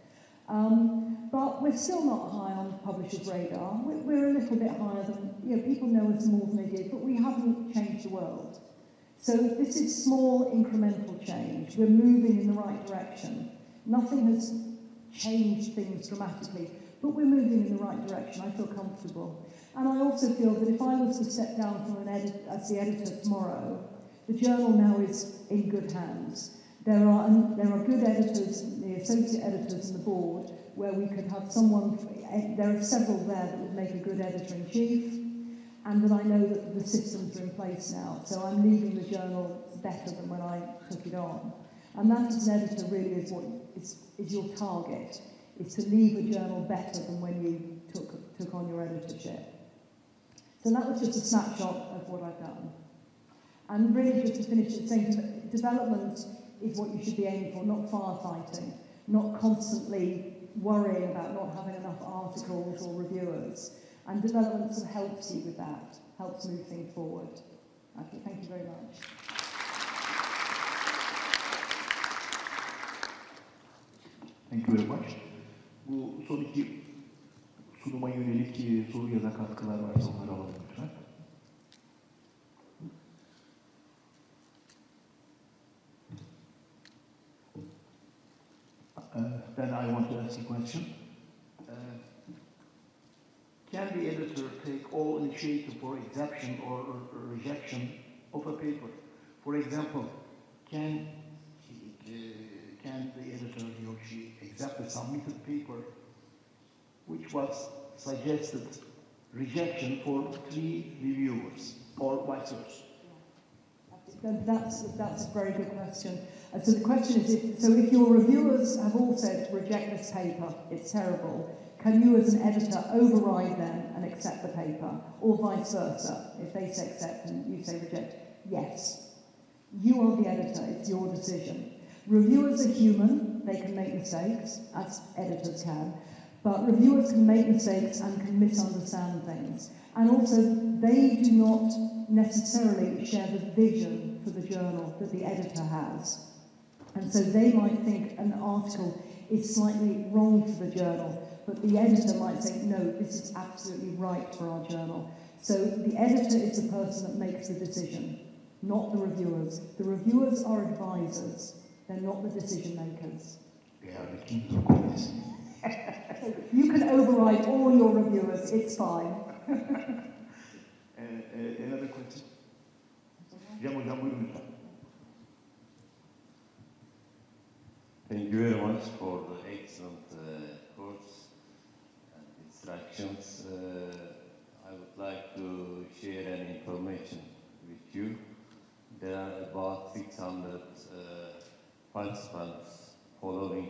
But we're still not high on publishers' radar. We're a little bit higher than, you know, people know us more than they did, but we haven't changed the world. So this is small incremental change. We're moving in the right direction. Nothing has changed things dramatically, but we're moving in the right direction. I feel comfortable. And I also feel that if I was to step down from as the editor tomorrow, the journal now is in good hands. There are good editors, the associate editors and the board, where we could have someone, there are several there that would make a good editor-in-chief, and that I know that the systems are in place now. So I'm leaving the journal better than when I took it on. And that as an editor really is what is your target, is to leave a journal better than when you took on your editorship. So that was just a snapshot of what I've done. And really just to finish it, saying development is what you should be aiming for, not firefighting, not constantly worrying about not having enough articles or reviewers. And development sort of helps you with that, helps move things forward. Okay, thank you very much. Thank you very much. Bu son iki sunuma yönelik soru ya da katkılar varsa onları alalım lütfen. Then I want to ask a question. Can the editor take all initiative for exemption or rejection of a paper? For example, can the editor, he or she, accept a submitted paper which was suggested rejection for 3 reviewers, or vice versa? That's a very good question. So the question is, if your reviewers have all said reject this paper, it's terrible, can you as an editor override them and accept the paper, or vice versa? If they say accept and you say reject, yes. You are the editor, it's your decision. Reviewers are human, they can make mistakes, as editors can, but reviewers can make mistakes and can misunderstand things. And also, they do not necessarily share the vision for the journal that the editor has. And so they might think an article is slightly wrong for the journal, but the editor might say, no, this is absolutely right for our journal. So the editor is the person that makes the decision, not the reviewers. The reviewers are advisors. They're not the decision makers. They are the kings of committees. You can override all your reviewers, it's fine. Another question? Cem Hocam buyurun lütfen. Thank you very much for the excellent course and instructions. I would like to share an information with you. There are about 600 participants following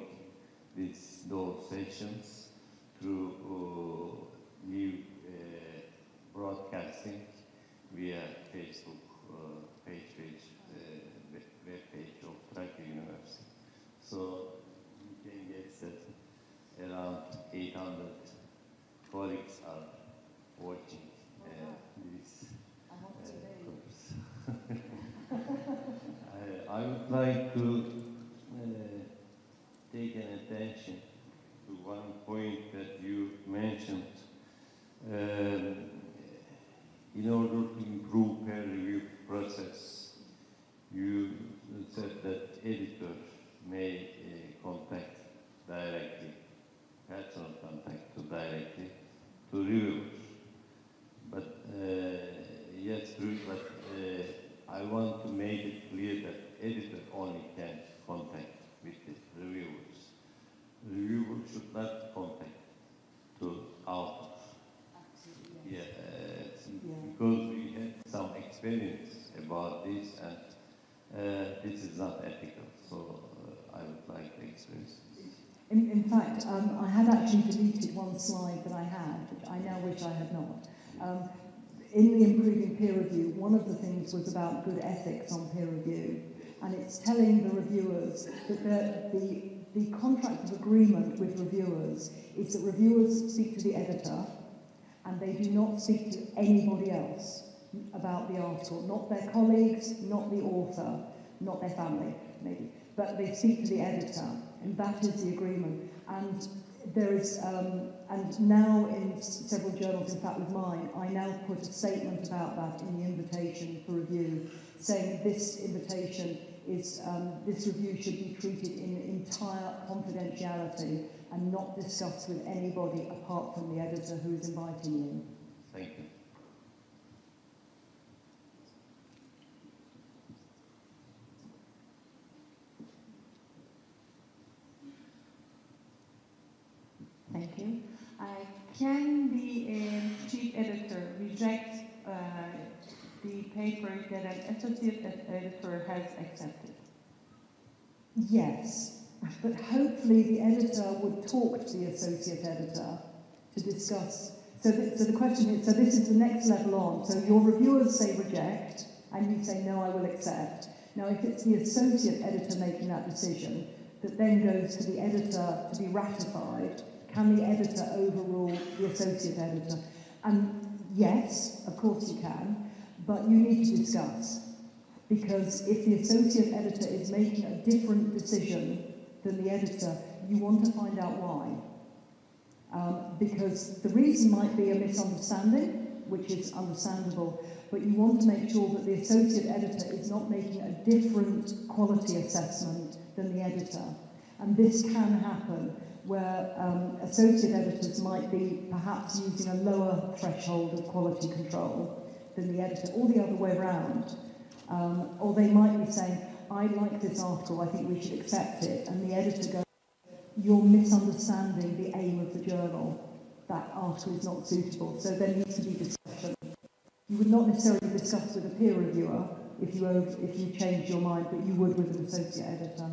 those sessions through live broadcasting via Facebook web page of Trakya University. So you can get that around 800 I would like to take an attention to one point that you mentioned. In order to improve peer review process, you said that editor may contact directly, personal contact directly to reviewers. But yes, true, but I want to make it clear that editor only can contact with the reviewers. Reviewers should not contact to authors. Yeah, because we had some experience about this, and this is not ethical. So I would like to express this. In fact, I had actually deleted one slide that I had, which I now wish I had not. In the Improving Peer Review, one of the things was about good ethics on peer review, and it's telling the reviewers that the contract of agreement with reviewers is that reviewers speak to the editor, and they do not speak to anybody else about the article, not their colleagues, not the author, not their family, maybe, but they speak to the editor, and that is the agreement. And there is, and now in several journals, in fact with mine, I now put a statement about that in the invitation for review, saying this invitation is, this review should be treated in entire confidentiality and not discussed with anybody apart from the editor who is inviting you. Thank you. Thank you. Can the chief editor reject the paper that an associate editor has accepted? Yes, but hopefully the editor would talk to the associate editor to discuss. So the question is, so this is the next level on. So your reviewers say reject, and you say, no, I will accept. Now, if it's the associate editor making that decision, that then goes to the editor to be ratified, can the editor overrule the associate editor? And yes, of course you can, but you need to discuss. Because if the associate editor is making a different decision than the editor, you want to find out why. Because the reason might be a misunderstanding, which is understandable, but you want to make sure that the associate editor is not making a different quality assessment than the editor. And this can happen where associate editors might be perhaps using a lower threshold of quality control than the editor, or the other way around. Or they might be saying, I like this article, I think we should accept it, and the editor goes, you're misunderstanding the aim of the journal. That article is not suitable. So there needs to be discussion. You would not necessarily discuss with a peer reviewer if you changed your mind, but you would with an associate editor.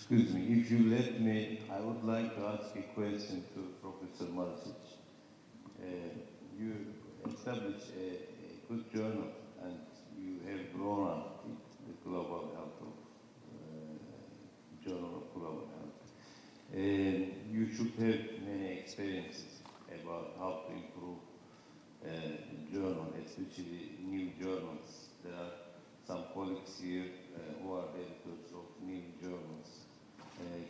Excuse me, if you let me, I would like to ask a question to Professor Marsic. You established a good journal and you have grown up with the Global Health Journal of Global Health. You should have many experiences about how to improve the journal, especially new journals. There are some colleagues here who are editors of new journals.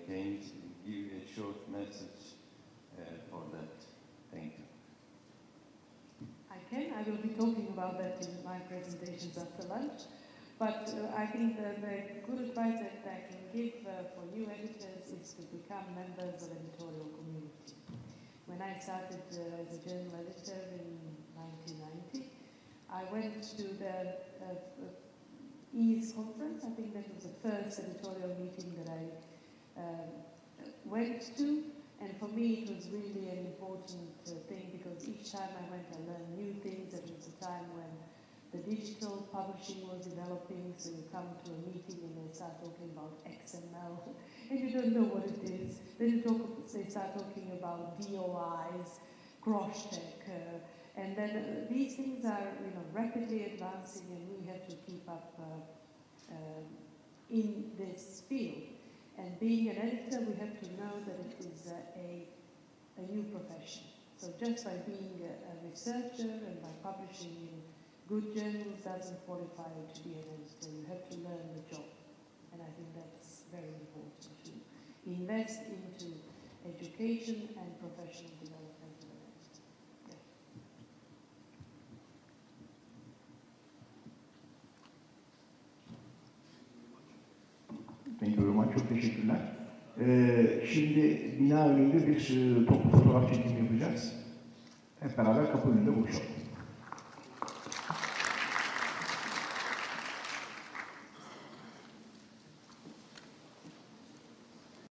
Can you give a short message for that? Thank you. I will be talking about that in my presentations after lunch. But I think the good advice that I can give for new editors is to become members of editorial community. When I started as a journal editor in 1990, I went to the EAS conference. I think that was the first editorial meeting that I went to, and for me it was really an important thing because each time I went I learned new things. It was a time when the digital publishing was developing, so you come to a meeting and they start talking about XML and you don't know what it is. Then they start talking about DOIs, cross-check, and then these things are rapidly advancing, and we have to keep up in this field. And being an editor, we have to know that it is a new profession. So just by being a researcher and by publishing in good journals doesn't qualify you to be an editor. You have to learn the job. And I think that's very important to invest into education and professional development of an editor. Yeah. Thank you very much. Çok teşekkürler. Şimdi bina önünde bir toplu fotoğraf çekimi yapacağız. Hep beraber kapı önünde buluşalım.